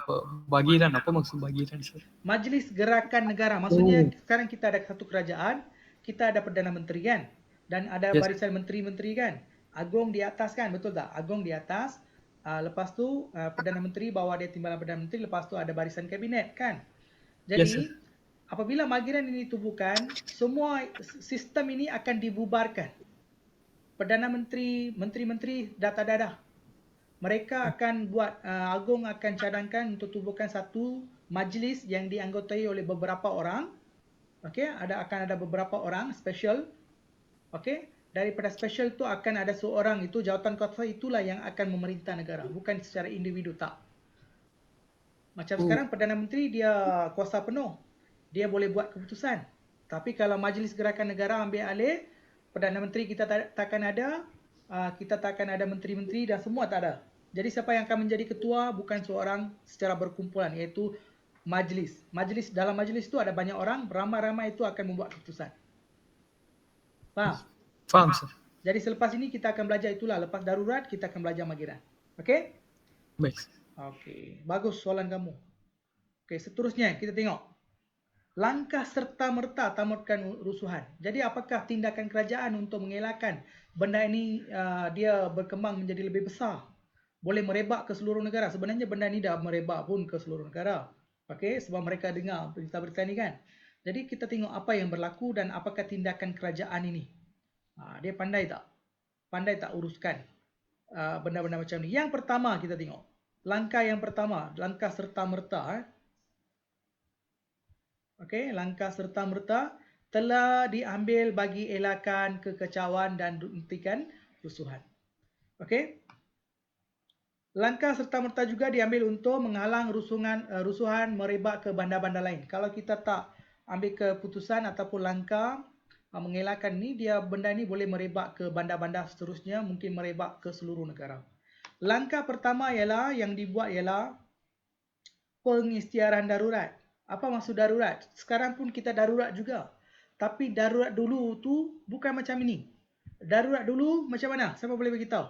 bagiran, apa maksud bagiran, Sir? Majlis Gerakan Negara. Maksudnya sekarang kita ada satu kerajaan, kita ada Perdana Menteri kan? Dan ada barisan menteri-menteri kan? Agong di atas kan, betul tak? Agong di atas, lepas tu Perdana Menteri bawa dia timbalan Perdana Menteri, lepas tu ada barisan kabinet kan? Jadi, apabila Mageran ini tubuhkan, semua sistem ini akan dibubarkan. Perdana Menteri, menteri-menteri dah tak ada. Mereka akan buat, Agong akan cadangkan untuk tubuhkan satu majlis yang dianggotai oleh beberapa orang. Okey, akan ada beberapa orang special. Okey, daripada special tu akan ada seorang, itu jawatan kuasa itulah yang akan memerintah negara, bukan secara individu, tak. Macam sekarang Perdana Menteri dia kuasa penuh. Dia boleh buat keputusan. Tapi kalau Majlis Gerakan Negara ambil alih, Perdana Menteri kita takkan ada, kita takkan ada menteri-menteri dan semua tak ada. Jadi siapa yang akan menjadi ketua bukan seorang secara berkumpulan, iaitu majlis. Dalam majlis itu ada banyak orang, ramai-ramai itu akan membuat keputusan. Faham? Faham sir. Jadi selepas ini kita akan belajar itulah. Lepas darurat kita akan belajar magiran. Okey? Baik. Okey, bagus soalan kamu. Okey, seterusnya kita tengok. Langkah serta-merta tamatkan rusuhan. Jadi apakah tindakan kerajaan untuk mengelakkan benda ini dia berkembang menjadi lebih besar? Boleh merebak ke seluruh negara. Sebenarnya benda ini dah merebak pun ke seluruh negara. Okey, sebab mereka dengar berita-berita ini kan. Jadi kita tengok apa yang berlaku dan apakah tindakan kerajaan ini. Dia pandai tak? Pandai tak uruskan benda-benda macam ni. Yang pertama kita tengok. Langkah yang pertama, langkah serta-merta. Okey, langkah serta-merta telah diambil bagi elakkan kekacauan dan hentikan rusuhan. Okey. Langkah serta-merta juga diambil untuk menghalang rusuhan merebak ke bandar-bandar lain. Kalau kita tak ambil keputusan ataupun langkah mengelakkan ni, benda ni boleh merebak ke bandar-bandar seterusnya, mungkin merebak ke seluruh negara. Langkah pertama ialah yang dibuat ialah pengisytiharan darurat. Apa maksud darurat? Sekarang pun kita darurat juga. Tapi darurat dulu tu bukan macam ini. Darurat dulu macam mana? Siapa boleh beritahu?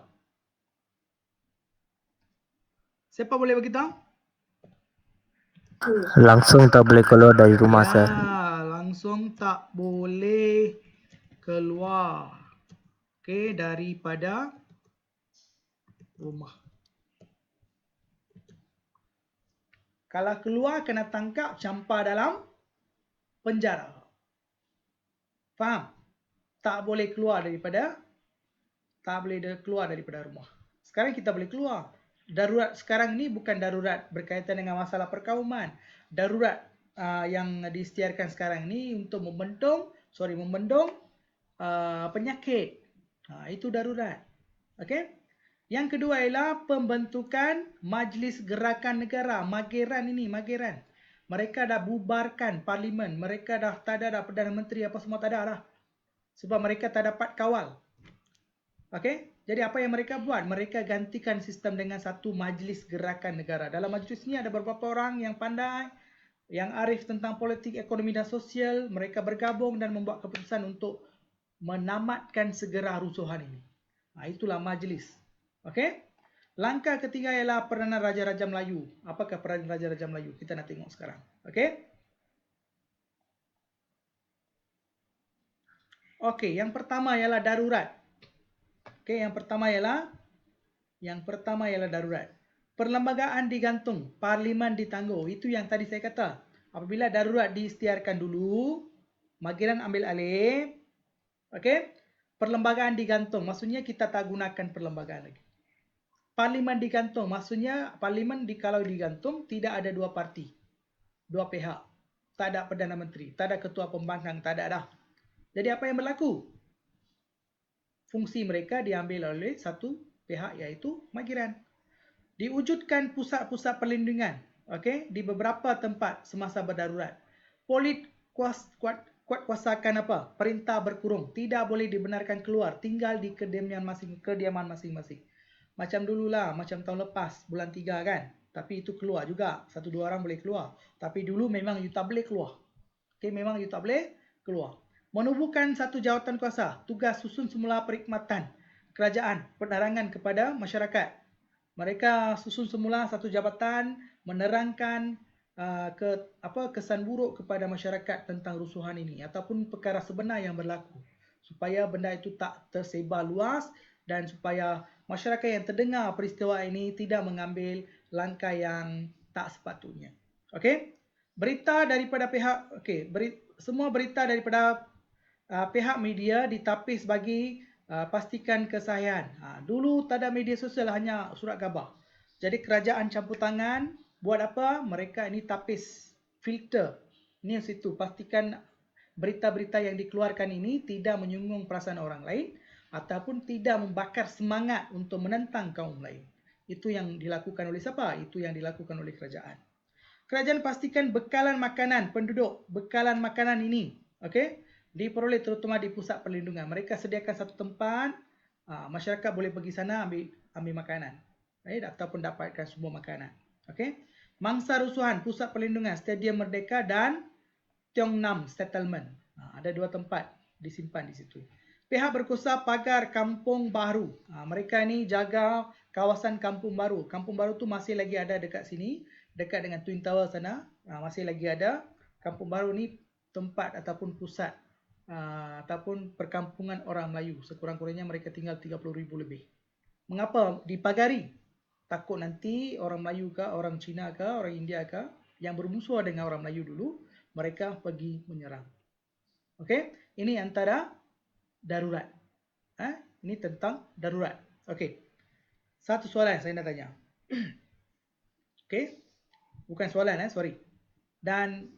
Siapa boleh beritahu? Langsung tak boleh keluar dari rumah, sir. Langsung tak boleh keluar. Okey, daripada rumah. Kalau keluar kena tangkap, campar dalam penjara. Faham? Tak boleh keluar daripada rumah. Sekarang kita boleh keluar. Darurat sekarang ni bukan darurat berkaitan dengan masalah perkauman. Darurat yang diisytiharkan sekarang ni untuk membendung penyakit. Itu darurat. Okey? Yang kedua ialah pembentukan Majlis Gerakan Negara. Mageran. Mereka dah bubarkan parlimen. Mereka dah tak ada Perdana Menteri apa semua tak ada dah. Sebab mereka tak dapat kawal. Okey? Jadi apa yang mereka buat? Mereka gantikan sistem dengan satu Majlis Gerakan Negara. Dalam majlis ni ada beberapa orang yang pandai, yang arif tentang politik, ekonomi dan sosial. Mereka bergabung dan membuat keputusan untuk menamatkan segera rusuhan ini. Itulah majlis. Okey? Langkah ketiga ialah peranan Raja-Raja Melayu. Apakah peranan Raja-Raja Melayu? Kita nak tengok sekarang. Okey? Okey, yang pertama ialah darurat. Okey, yang pertama ialah darurat. Perlembagaan digantung, parlimen ditangguh. Itu yang tadi saya kata. Apabila darurat diisytiharkan dulu, Mageran ambil alih. Okey? Perlembagaan digantung, maksudnya kita tak gunakan perlembagaan lagi. Parlimen digantung, maksudnya parlimen kalau digantung tidak ada dua parti, dua pihak. Tak ada Perdana Menteri, tak ada Ketua Pembangkang, tak ada dah. Jadi apa yang berlaku? Fungsi mereka diambil oleh satu pihak iaitu Mageran. Diwujudkan pusat-pusat perlindungan, okey, di beberapa tempat semasa berdarurat. Kuasakan apa? Perintah berkurung, tidak boleh dibenarkan keluar, tinggal di kediaman masing-masing. Macam dululah, macam tahun lepas, bulan 3 kan. Tapi itu keluar juga. 1-2 orang boleh keluar. Tapi dulu memang you tak boleh keluar. Okay, memang you tak boleh keluar. Menubuhkan satu jawatan kuasa. Tugas susun semula perkhidmatan kerajaan, penerangan kepada masyarakat. Mereka susun semula satu jabatan, menerangkan kesan buruk kepada masyarakat tentang rusuhan ini. Ataupun perkara sebenar yang berlaku. Supaya benda itu tak tersebar luas dan supaya masyarakat yang terdengar peristiwa ini tidak mengambil langkah yang tak sepatutnya. Okey? Berita daripada pihak semua berita daripada pihak media ditapis bagi pastikan kesahihan. Dulu tak ada media sosial, hanya surat khabar. Jadi kerajaan campur tangan buat apa? Mereka ini tapis, filter news itu, pastikan berita-berita yang dikeluarkan ini tidak menyinggung perasaan orang lain. ataupun tidak membakar semangat untuk menentang kaum lain. Itu yang dilakukan oleh siapa? Itu yang dilakukan oleh kerajaan. Kerajaan pastikan bekalan makanan penduduk, bekalan makanan ini, okey, diperoleh terutama di pusat perlindungan. Mereka sediakan satu tempat, masyarakat boleh pergi sana ambil makanan, ataupun dapatkan semua makanan. Okey. Mangsa rusuhan, pusat perlindungan, Stadium Merdeka dan Tiong Nam Settlement. Ada dua tempat disimpan di situ. Pihak berkuasa pagar Kampung Baru. Mereka ni jaga kawasan Kampung Baru. Kampung Baru tu masih lagi ada dekat sini, dekat dengan Twin Tower sana. Masih lagi ada. Kampung Baru ni tempat ataupun pusat ataupun perkampungan orang Melayu. Sekurang-kurangnya mereka tinggal 30,000 lebih. Mengapa dipagari? Takut nanti orang Melayu ke, orang Cina ke, orang India ke, yang bermusuh dengan orang Melayu dulu, mereka pergi menyerang. Okey, ini antara darurat. Ini tentang darurat. Okey. Satu soalan saya nak tanya. Okey. Bukan soalan, sorry. Dan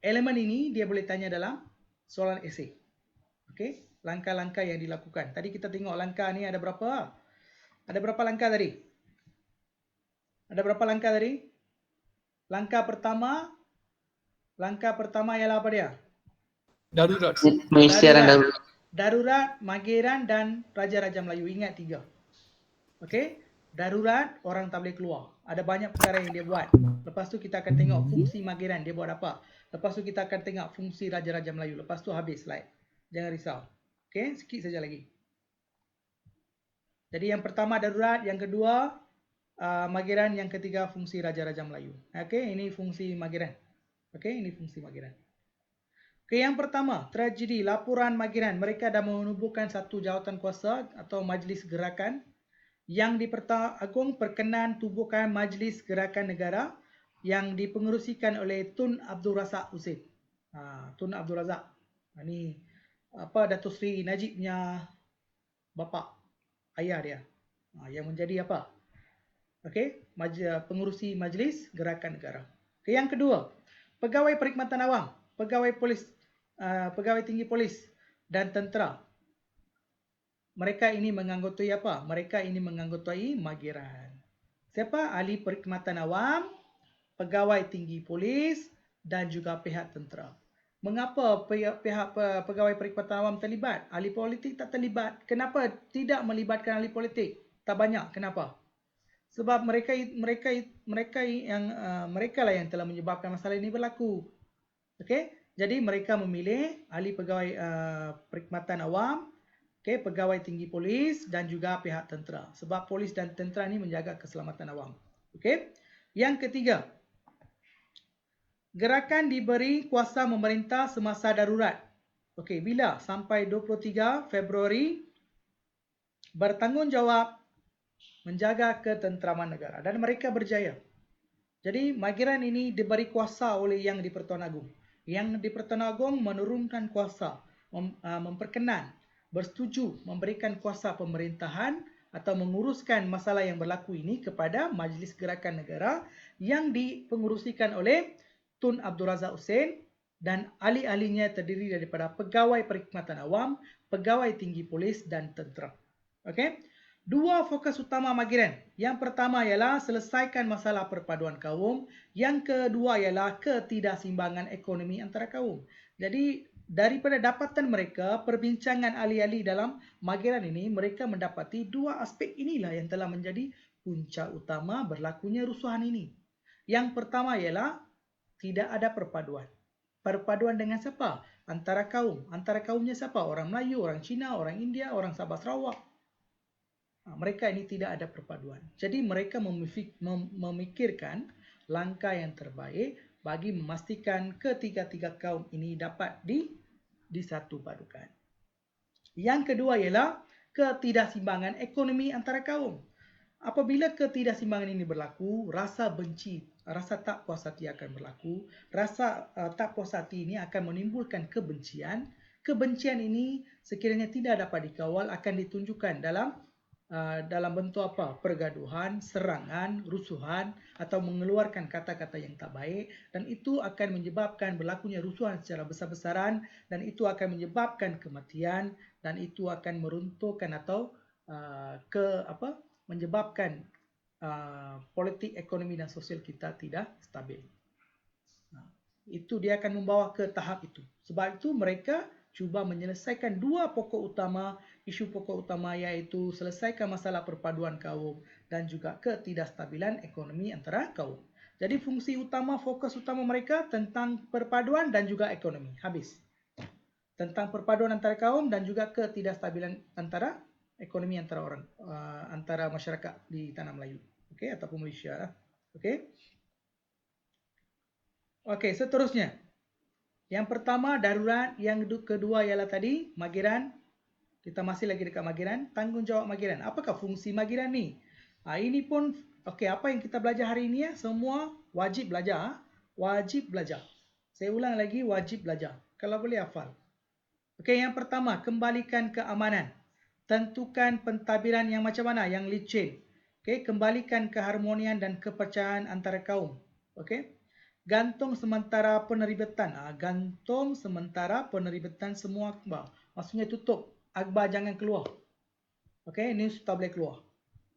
elemen ini dia boleh tanya dalam soalan esei. Okey. Langkah-langkah yang dilakukan. Tadi kita tengok langkah ni ada berapa? Ada berapa langkah tadi? Ada berapa langkah tadi? Langkah pertama ialah apa dia? Darurat. Pengisytiharan darurat. Darurat, Mageran dan Raja-Raja Melayu. Ingat 3. Okey? Darurat, orang tak boleh keluar. Ada banyak perkara yang dia buat. Lepas tu kita akan tengok fungsi Mageran, dia buat apa. Lepas tu kita akan tengok fungsi Raja-Raja Melayu. Lepas tu habis slide. Jangan risau. Okey? Sikit saja lagi. Jadi yang pertama darurat, yang kedua Mageran, yang ketiga fungsi Raja-Raja Melayu. Okey, ini fungsi Mageran. Okey, ini fungsi Mageran. Okey, yang pertama, tragedi laporan Mageran. Mereka dah menubuhkan satu jawatan kuasa atau majlis gerakan. Yang di-Pertuan Agong perkenan tubuhkan Majlis Gerakan Negara yang dipengerusikan oleh Tun Abdul Razak Husin. Tun Abdul Razak. Ini Datuk Seri Najib punya bapa, ayah dia. Yang menjadi apa? Okey, pengurusi Majlis Gerakan Negara. Okay, yang kedua, Pegawai Perkhidmatan Awam, Pegawai Polis, Pegawai Tinggi Polis dan Tentera. Mereka ini menganggotai apa? Mereka ini menganggotai Mageran. Siapa? Ahli Perkhidmatan Awam, Pegawai Tinggi Polis dan juga pihak tentera. Mengapa pihak Pegawai Perkhidmatan Awam terlibat? Ahli politik tak terlibat. Kenapa tidak melibatkan ahli politik? Tak banyak. Kenapa? Sebab mereka lah yang telah menyebabkan masalah ini berlaku. Okey? Jadi mereka memilih ahli pegawai perkhidmatan awam, okey, pegawai tinggi polis dan juga pihak tentera. Sebab polis dan tentera ini menjaga keselamatan awam. Okey? Yang ketiga, gerakan diberi kuasa memerintah semasa darurat. Okey, bila? Sampai 23 Februari bertanggungjawab menjaga ketenteraman negara dan mereka berjaya. Jadi Mageran ini diberi kuasa oleh Yang di-Pertuan Agong. Yang di-Pertuan Agong menurunkan kuasa, memperkenan, bersetuju memberikan kuasa pemerintahan atau menguruskan masalah yang berlaku ini kepada Majlis Gerakan Negara yang dipengerusikan oleh Tun Abdul Razak Husin dan ahli-ahlinya terdiri daripada pegawai perkhidmatan awam, pegawai tinggi polis dan tentera. Okey? Dua fokus utama Mageran. Yang pertama ialah selesaikan masalah perpaduan kaum. Yang kedua ialah ketidakseimbangan ekonomi antara kaum. Jadi daripada dapatan mereka, perbincangan ahli-ahli dalam Mageran ini, mereka mendapati dua aspek inilah yang telah menjadi punca utama berlakunya rusuhan ini. Yang pertama ialah tidak ada perpaduan. Perpaduan dengan siapa? Antara kaum. Antara kaumnya siapa? Orang Melayu, orang Cina, orang India, orang Sabah Sarawak. Mereka ini tidak ada perpaduan. Jadi mereka memikirkan langkah yang terbaik bagi memastikan ketiga-tiga kaum ini dapat disatupadukan. Yang kedua ialah ketidakseimbangan ekonomi antara kaum. Apabila ketidakseimbangan ini berlaku, rasa benci, rasa tak puas hati akan berlaku. Rasa tak puas hati ini akan menimbulkan kebencian. Kebencian ini sekiranya tidak dapat dikawal akan ditunjukkan dalam dalam bentuk apa? Pergaduhan, serangan, rusuhan atau mengeluarkan kata-kata yang tak baik, dan itu akan menyebabkan berlakunya rusuhan secara besar-besaran, dan itu akan menyebabkan kematian, dan itu akan meruntuhkan atau menyebabkan politik ekonomi dan sosial kita tidak stabil. Itu dia akan membawa ke tahap itu. Sebab itu mereka cuba menyelesaikan isu pokok utama, iaitu selesaikan masalah perpaduan kaum dan juga ketidakstabilan ekonomi antara kaum. Jadi fokus utama mereka tentang perpaduan dan juga ekonomi. Habis. Tentang perpaduan antara kaum dan juga ketidakstabilan antara ekonomi antara masyarakat di Tanah Melayu. Okey, ataupun Malaysia. Okey. Okey, seterusnya. Yang pertama darurat, yang kedua ialah tadi Mageran. Kita masih lagi dekat Mageran. Tanggungjawab Mageran. Apakah fungsi Mageran ni? Ini pun okey, apa yang kita belajar hari ini semua wajib belajar. Wajib belajar. Saya ulang lagi, wajib belajar. Kalau boleh hafal. Okey, yang pertama, kembalikan keamanan. Tentukan pentadbiran yang macam mana, yang licin. Okey, kembalikan keharmonian dan kepercayaan antara kaum. Okey. Gantung sementara penerbitan. Gantung sementara penerbitan semua akhbar. Maksudnya tutup. Akhbar jangan keluar. Okey, news tak boleh keluar.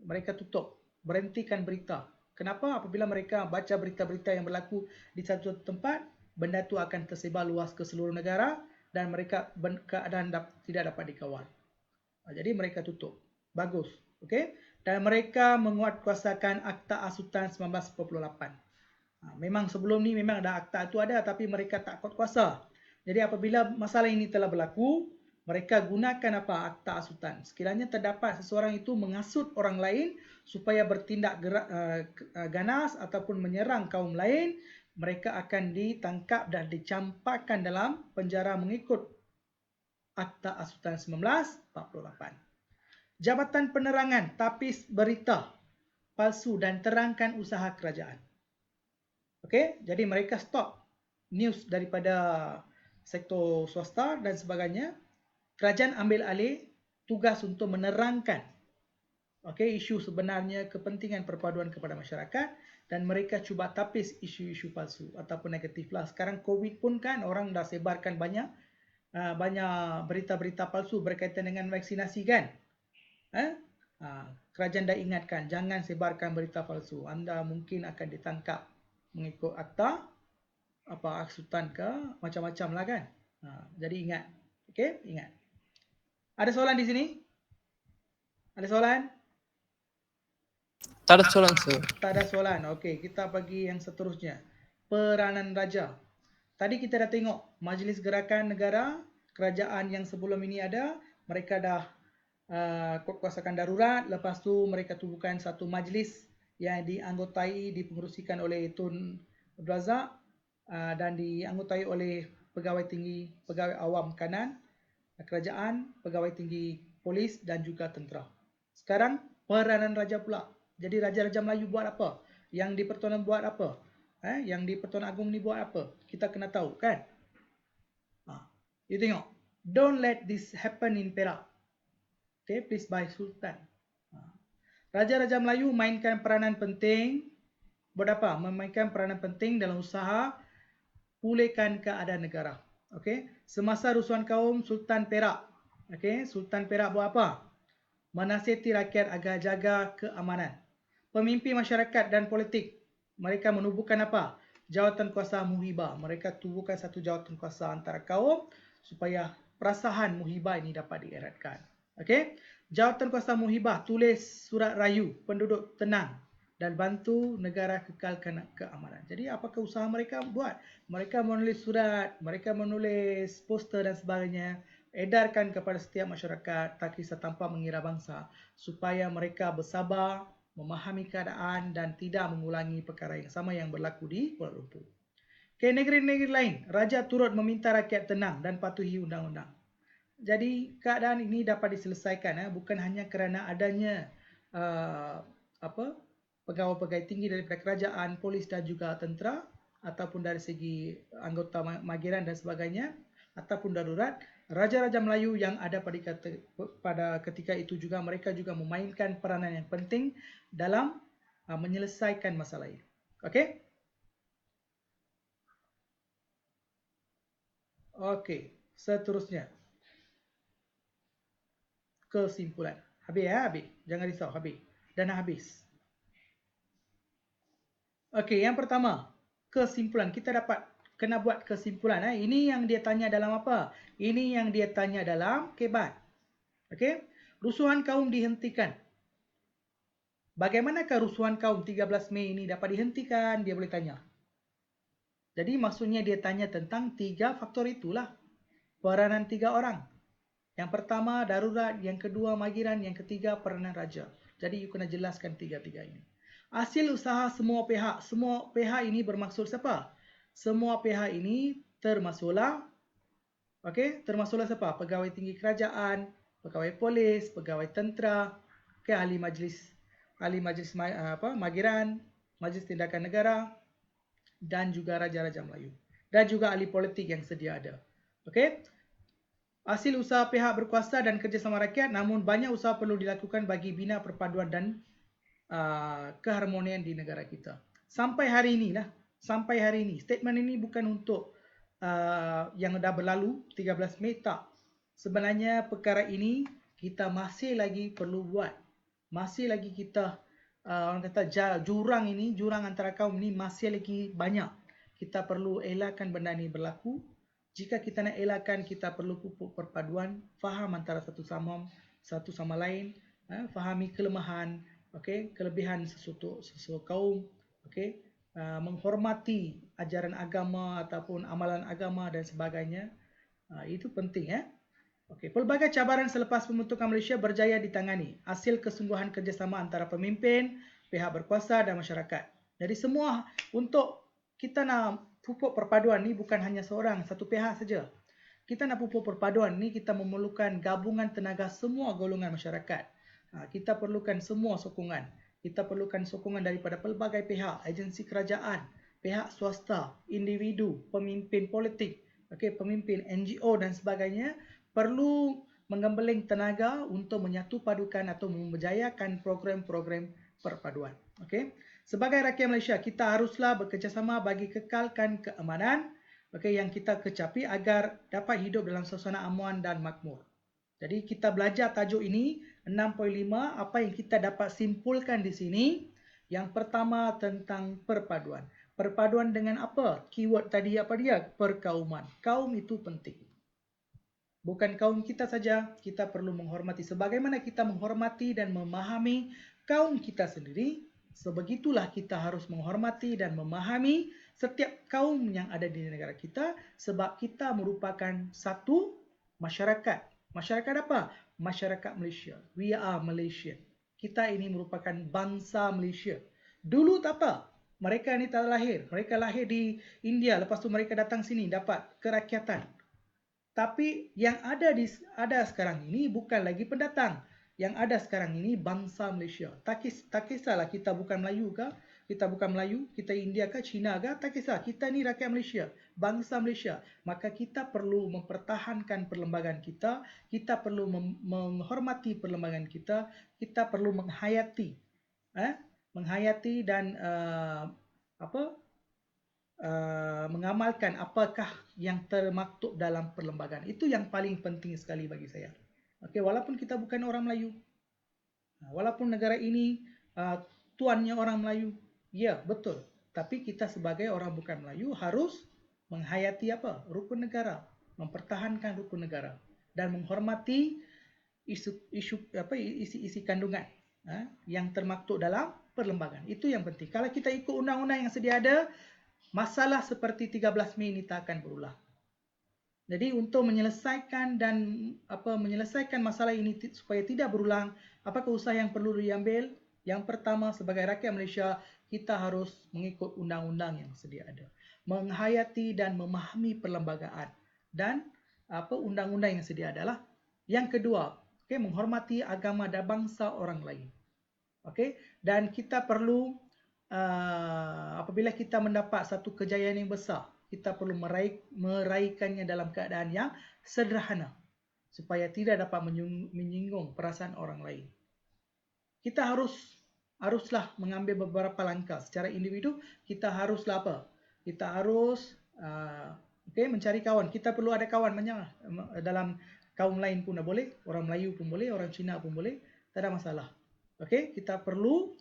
Mereka tutup. Berhentikan berita. Kenapa? Apabila mereka baca berita-berita yang berlaku di satu tempat, benda itu akan tersebar luas ke seluruh negara dan mereka keadaan tidak dapat dikawal. Jadi mereka tutup. Bagus. Okey? Dan mereka menguatkuasakan Akta Asutan 1948. Memang sebelum ni memang ada akta itu ada, tapi mereka tak kuat kuasa. Jadi apabila masalah ini telah berlaku, mereka gunakan akta asutan. Sekiranya terdapat seseorang itu mengasut orang lain supaya bertindak ganas ataupun menyerang kaum lain, mereka akan ditangkap dan dicampakkan dalam penjara mengikut Akta Asutan 1948. Jabatan Penerangan tapis berita palsu dan terangkan usaha kerajaan. Okey, jadi mereka stop news daripada sektor swasta dan sebagainya. Kerajaan ambil alih tugas untuk menerangkan isu sebenarnya, kepentingan perpaduan kepada masyarakat, dan mereka cuba tapis isu-isu palsu ataupun negatif lah. Sekarang COVID pun kan orang dah sebarkan banyak berita-berita palsu berkaitan dengan vaksinasi kan. Kerajaan dah ingatkan jangan sebarkan berita palsu. Anda mungkin akan ditangkap mengikut akta asutan ke macam-macam lah kan. Jadi ingat. Okey, ingat. Ada soalan di sini? Ada soalan? Tak ada soalan, sir. Tak ada soalan. Okey, kita bagi yang seterusnya. Peranan raja. Tadi kita dah tengok Majlis Gerakan Negara, kerajaan yang sebelum ini ada, mereka dah kuatkuasakan darurat. Lepas tu mereka tubuhkan satu majlis yang dianggotai, dipengerusikan oleh Tun Abdul Razak dan dianggotai oleh pegawai tinggi, pegawai awam kanan kerajaan, pegawai tinggi polis dan juga tentera. Sekarang peranan raja pula. Jadi Raja-Raja Melayu buat apa? Yang di Pertuanan buat apa? Yang di Pertuanan Agong ni buat apa? Kita kena tahu kan? You tengok. Don't let this happen in Perak. Okay, please by Sultan. Raja-Raja Melayu mainkan peranan penting. Buat apa? Memainkan peranan penting dalam usaha pulihkan keadaan negara. Okey, semasa rusuhan kaum, Sultan Perak. Okey, Sultan Perak buat apa? Menasihati rakyat agar jaga keamanan. Pemimpin masyarakat dan politik, mereka menubuhkan apa? Jawatan kuasa muhibah. Mereka tubuhkan satu jawatan kuasa antara kaum supaya perasahan muhibah ini dapat dieratkan. Okey, jawatan kuasa muhibah tulis surat rayu penduduk tenang dan bantu negara kekalkan keamanan. Jadi apakah usaha mereka buat? Mereka menulis surat, mereka menulis poster dan sebagainya, edarkan kepada setiap masyarakat tak kisah tanpa mengira bangsa supaya mereka bersabar, memahami keadaan dan tidak mengulangi perkara yang sama yang berlaku di Kuala Lumpur. Okey, negeri-negeri lain, raja turut meminta rakyat tenang dan patuhi undang-undang. Jadi keadaan ini dapat diselesaikan bukan hanya kerana adanya pegawai-pegawai tinggi daripada kerajaan, polis dan juga tentera ataupun dari segi anggota Mageran dan sebagainya, ataupun darurat, Raja-Raja Melayu yang ada pada ketika itu juga mereka juga memainkan peranan yang penting dalam menyelesaikan masalah ini. Okey? Okey, seterusnya. Kesimpulan. Habis ya, habis. Jangan risau, habis. Dah nak habis. Okey, yang pertama, kesimpulan. Kita dapat kena buat kesimpulan. Ini yang dia tanya dalam apa? Ini yang dia tanya dalam kebat. Okey? Rusuhan kaum dihentikan. Bagaimanakah rusuhan kaum 13 Mei ini dapat dihentikan? Dia boleh tanya. Jadi maksudnya dia tanya tentang 3 faktor itulah. Peranan 3 orang. Yang pertama darurat, yang kedua magiran, yang ketiga peranan raja. Jadi you kena jelaskan 3-3 ini. Hasil usaha semua pihak ini bermaksud siapa? Semua pihak ini termasuklah termasuklah siapa? Pegawai tinggi kerajaan, pegawai polis, pegawai tentera, ahli majlis magiran, majlis tindakan negara dan juga raja-raja Melayu dan juga ahli politik yang sedia ada. Okey? Hasil usaha pihak berkuasa dan kerjasama rakyat, namun banyak usaha perlu dilakukan bagi bina perpaduan dan keharmonian di negara kita. Sampai hari ini, statement ini bukan untuk yang dah berlalu 13 Mei, tak. Sebenarnya perkara ini kita masih lagi perlu buat. Masih lagi kita orang kata jurang antara kaum ini masih lagi banyak. Kita perlu elakkan benda ini berlaku. Jika kita nak elakkan, kita perlu pupuk perpaduan, faham antara satu sama lain, fahami kelemahan, kelebihan sesuatu kaum, menghormati ajaran agama ataupun amalan agama dan sebagainya. Itu penting ya. Pelbagai cabaran selepas pembentukan Malaysia berjaya ditangani. Hasil kesungguhan kerjasama antara pemimpin, pihak berkuasa dan masyarakat. Jadi semua untuk kita nak pupuk perpaduan ni bukan hanya satu pihak saja. Kita nak pupuk perpaduan ni kita memerlukan gabungan tenaga semua golongan masyarakat. Kita perlukan semua sokongan. Kita perlukan sokongan daripada pelbagai pihak, agensi kerajaan, pihak swasta, individu, pemimpin politik, pemimpin NGO dan sebagainya perlu menggembeling tenaga untuk menyatu padukan atau memberjayakan program-program perpaduan. Sebagai rakyat Malaysia, kita haruslah bekerjasama bagi kekalkan keamanan yang kita kecapi agar dapat hidup dalam suasana aman dan makmur. Jadi kita belajar tajuk ini 6.5, apa yang kita dapat simpulkan di sini. Yang pertama tentang perpaduan. Perpaduan dengan apa? Keyword tadi apa dia? Perkauman. Kaum itu penting. Bukan kaum kita saja, kita perlu menghormati. Sebagaimana kita menghormati dan memahami kaum kita sendiri, sebegitulah kita harus menghormati dan memahami setiap kaum yang ada di negara kita sebab kita merupakan satu masyarakat. Masyarakat apa? Masyarakat Malaysia. We are Malaysian. Kita ini merupakan bangsa Malaysia. Dulu tak apa. Mereka ni tak lahir. Mereka lahir di India. Lepas tu mereka datang sini dapat kerakyatan. Tapi yang ada sekarang ini bukan lagi pendatang. Yang ada sekarang ini bangsa Malaysia. Tak kisahlah kita bukan Melayu ke, kita bukan Melayu, kita India ke, Cina ke, tak kisah. Kita ni rakyat Malaysia, bangsa Malaysia. Maka kita perlu mempertahankan perlembagaan kita, kita perlu menghormati perlembagaan kita perlu menghayati dan mengamalkan apakah yang termaktub dalam perlembagaan. Itu yang paling penting sekali bagi saya. Walaupun kita bukan orang Melayu, walaupun negara ini tuannya orang Melayu, ya betul. Tapi kita sebagai orang bukan Melayu harus menghayati rukun negara, mempertahankan rukun negara dan menghormati isi kandungan yang termaktub dalam perlembagaan. Itu yang penting. Kalau kita ikut undang-undang yang sedia ada, masalah seperti 13 Mei ini tak akan berulang. Jadi untuk menyelesaikan masalah ini supaya tidak berulang, apakah usaha yang perlu diambil? Yang pertama, sebagai rakyat Malaysia, kita harus mengikut undang-undang yang sedia ada, menghayati dan memahami perlembagaan dan undang-undang yang sedia adalah. Yang kedua, menghormati agama dan bangsa orang lain. Dan kita perlu apabila kita mendapat satu kejayaan yang besar, kita perlu meraihkannya dalam keadaan yang sederhana supaya tidak dapat menyinggung perasaan orang lain. Kita haruslah mengambil beberapa langkah secara individu. Kita haruslah apa? Kita harus mencari kawan. Kita perlu ada kawan banyak dalam kaum lain pun boleh, orang Melayu pun boleh, orang Cina pun boleh, tak ada masalah. Kita perlu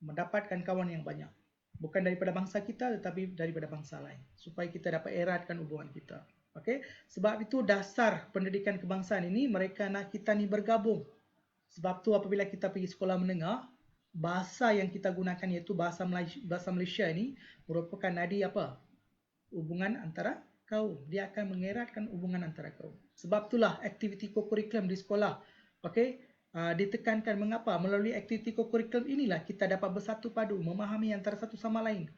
mendapatkan kawan yang banyak. Bukan daripada bangsa kita tetapi daripada bangsa lain supaya kita dapat eratkan hubungan kita. Sebab itu dasar pendidikan kebangsaan ini mereka nak kita ni bergabung. Sebab tu apabila kita pergi sekolah menengah, bahasa yang kita gunakan iaitu bahasa Malaysia ini merupakan nadi apa? Hubungan antara kaum. Dia akan mengeratkan hubungan antara kaum. Sebab itulah aktiviti kokurikulum di sekolah ditekankan. Mengapa? Melalui aktiviti kokurikulum inilah kita dapat bersatu padu, memahami antara satu sama lain.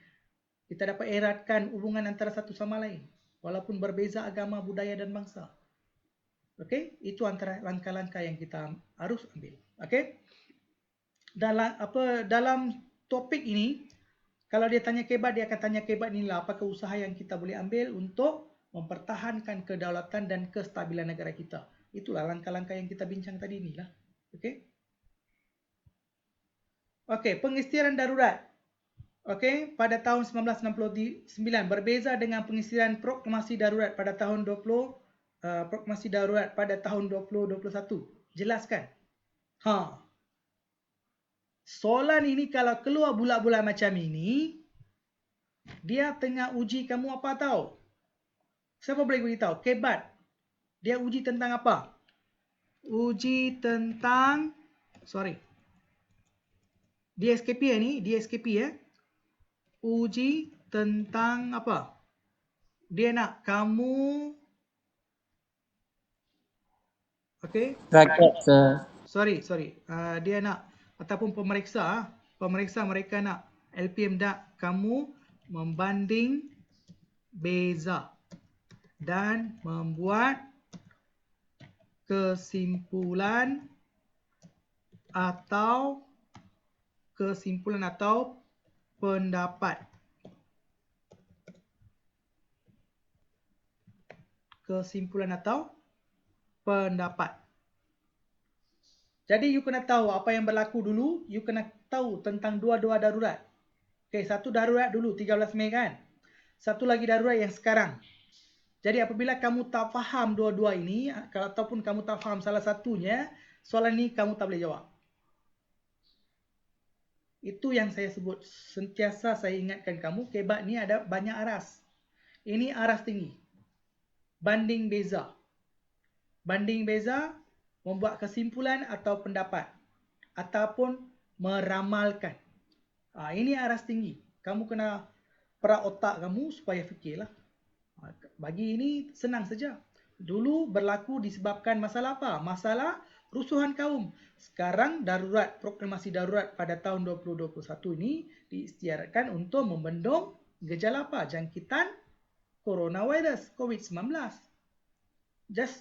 Kita dapat eratkan hubungan antara satu sama lain walaupun berbeza agama, budaya dan bangsa. Itu antara langkah-langkah yang kita harus ambil. Dalam topik ini, kalau dia tanya kebat, dia akan tanya kebat inilah apakah usaha yang kita boleh ambil untuk mempertahankan kedaulatan dan kestabilan negara kita. Itulah langkah-langkah yang kita bincang tadi inilah. Pengisytiharan darurat. Pada tahun 1969 berbeza dengan pengisytiharan proklamasi darurat pada tahun 2021. Jelaskan. Soalan ini kalau keluar bulat-bulat macam ini, dia tengah uji kamu apa tahu? Siapa boleh beritahu? Kebat. Dia uji tentang apa? Uji tentang DSKP ni, DSKP uji tentang apa? Dia nak kamu Rakyat, sir. Dia nak ataupun pemeriksa mereka nak LPM nak kamu membanding beza dan membuat kesimpulan atau pendapat. Jadi you kena tahu apa yang berlaku dulu, you kena tahu tentang dua-dua darurat. Satu darurat dulu 13 Mei kan. Satu lagi darurat yang sekarang. Jadi apabila kamu tak faham dua-dua ini, ataupun kamu tak faham salah satunya, soalan ini kamu tak boleh jawab. Itu yang saya sebut. Sentiasa saya ingatkan kamu, kebat ni ada banyak aras. Ini aras tinggi. Banding beza. Banding beza, membuat kesimpulan atau pendapat. Ataupun meramalkan. Ini aras tinggi. Kamu kena perak otak kamu supaya fikirlah. Bagi ini senang saja. Dulu berlaku disebabkan masalah apa? Masalah rusuhan kaum. Sekarang proklamasi darurat pada tahun 2021 ini diisytiharkan untuk membendung gejala apa? Jangkitan coronavirus COVID-19.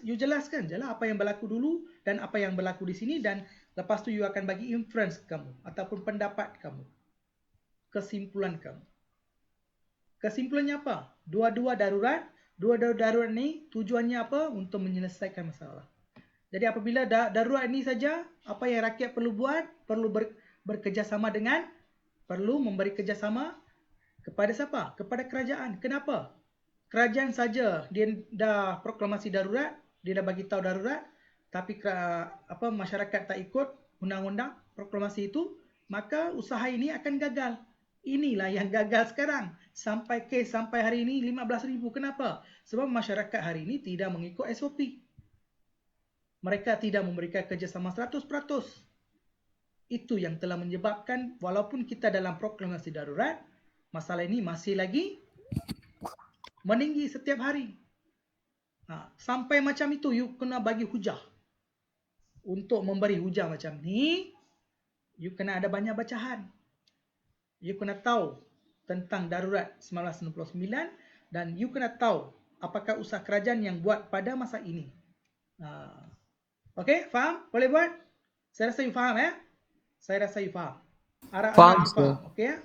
You jelaskan je lah apa yang berlaku dulu dan apa yang berlaku di sini, dan lepas tu you akan bagi inference kamu ataupun pendapat kamu. Kesimpulan kamu. Kesimpulannya apa? Dua-dua darurat ni tujuannya apa? Untuk menyelesaikan masalah. Jadi apabila darurat ini saja, apa yang rakyat perlu buat? Perlu bekerjasama perlu memberi kerjasama kepada siapa? Kepada kerajaan. Kenapa? Kerajaan saja dia dah proklamasi darurat, dia dah bagi tahu darurat, tapi masyarakat tak ikut undang-undang proklamasi itu, maka usaha ini akan gagal. Inilah yang gagal sekarang. Sampai hari ini 15,000. Kenapa? Sebab masyarakat hari ini tidak mengikut SOP. Mereka tidak memberikan kerjasama 100%. Itu yang telah menyebabkan walaupun kita dalam proklamasi darurat, masalah ini masih lagi meninggi setiap hari. Sampai macam itu, you kena bagi hujah. Untuk memberi hujah macam ni, you kena ada banyak bacaan. You kena tahu tentang darurat 1969 dan you kena tahu apakah usaha kerajaan yang buat pada masa ini. Faham? Boleh buat? Saya rasa you faham Saya rasa you faham. Faham, sir. Okay.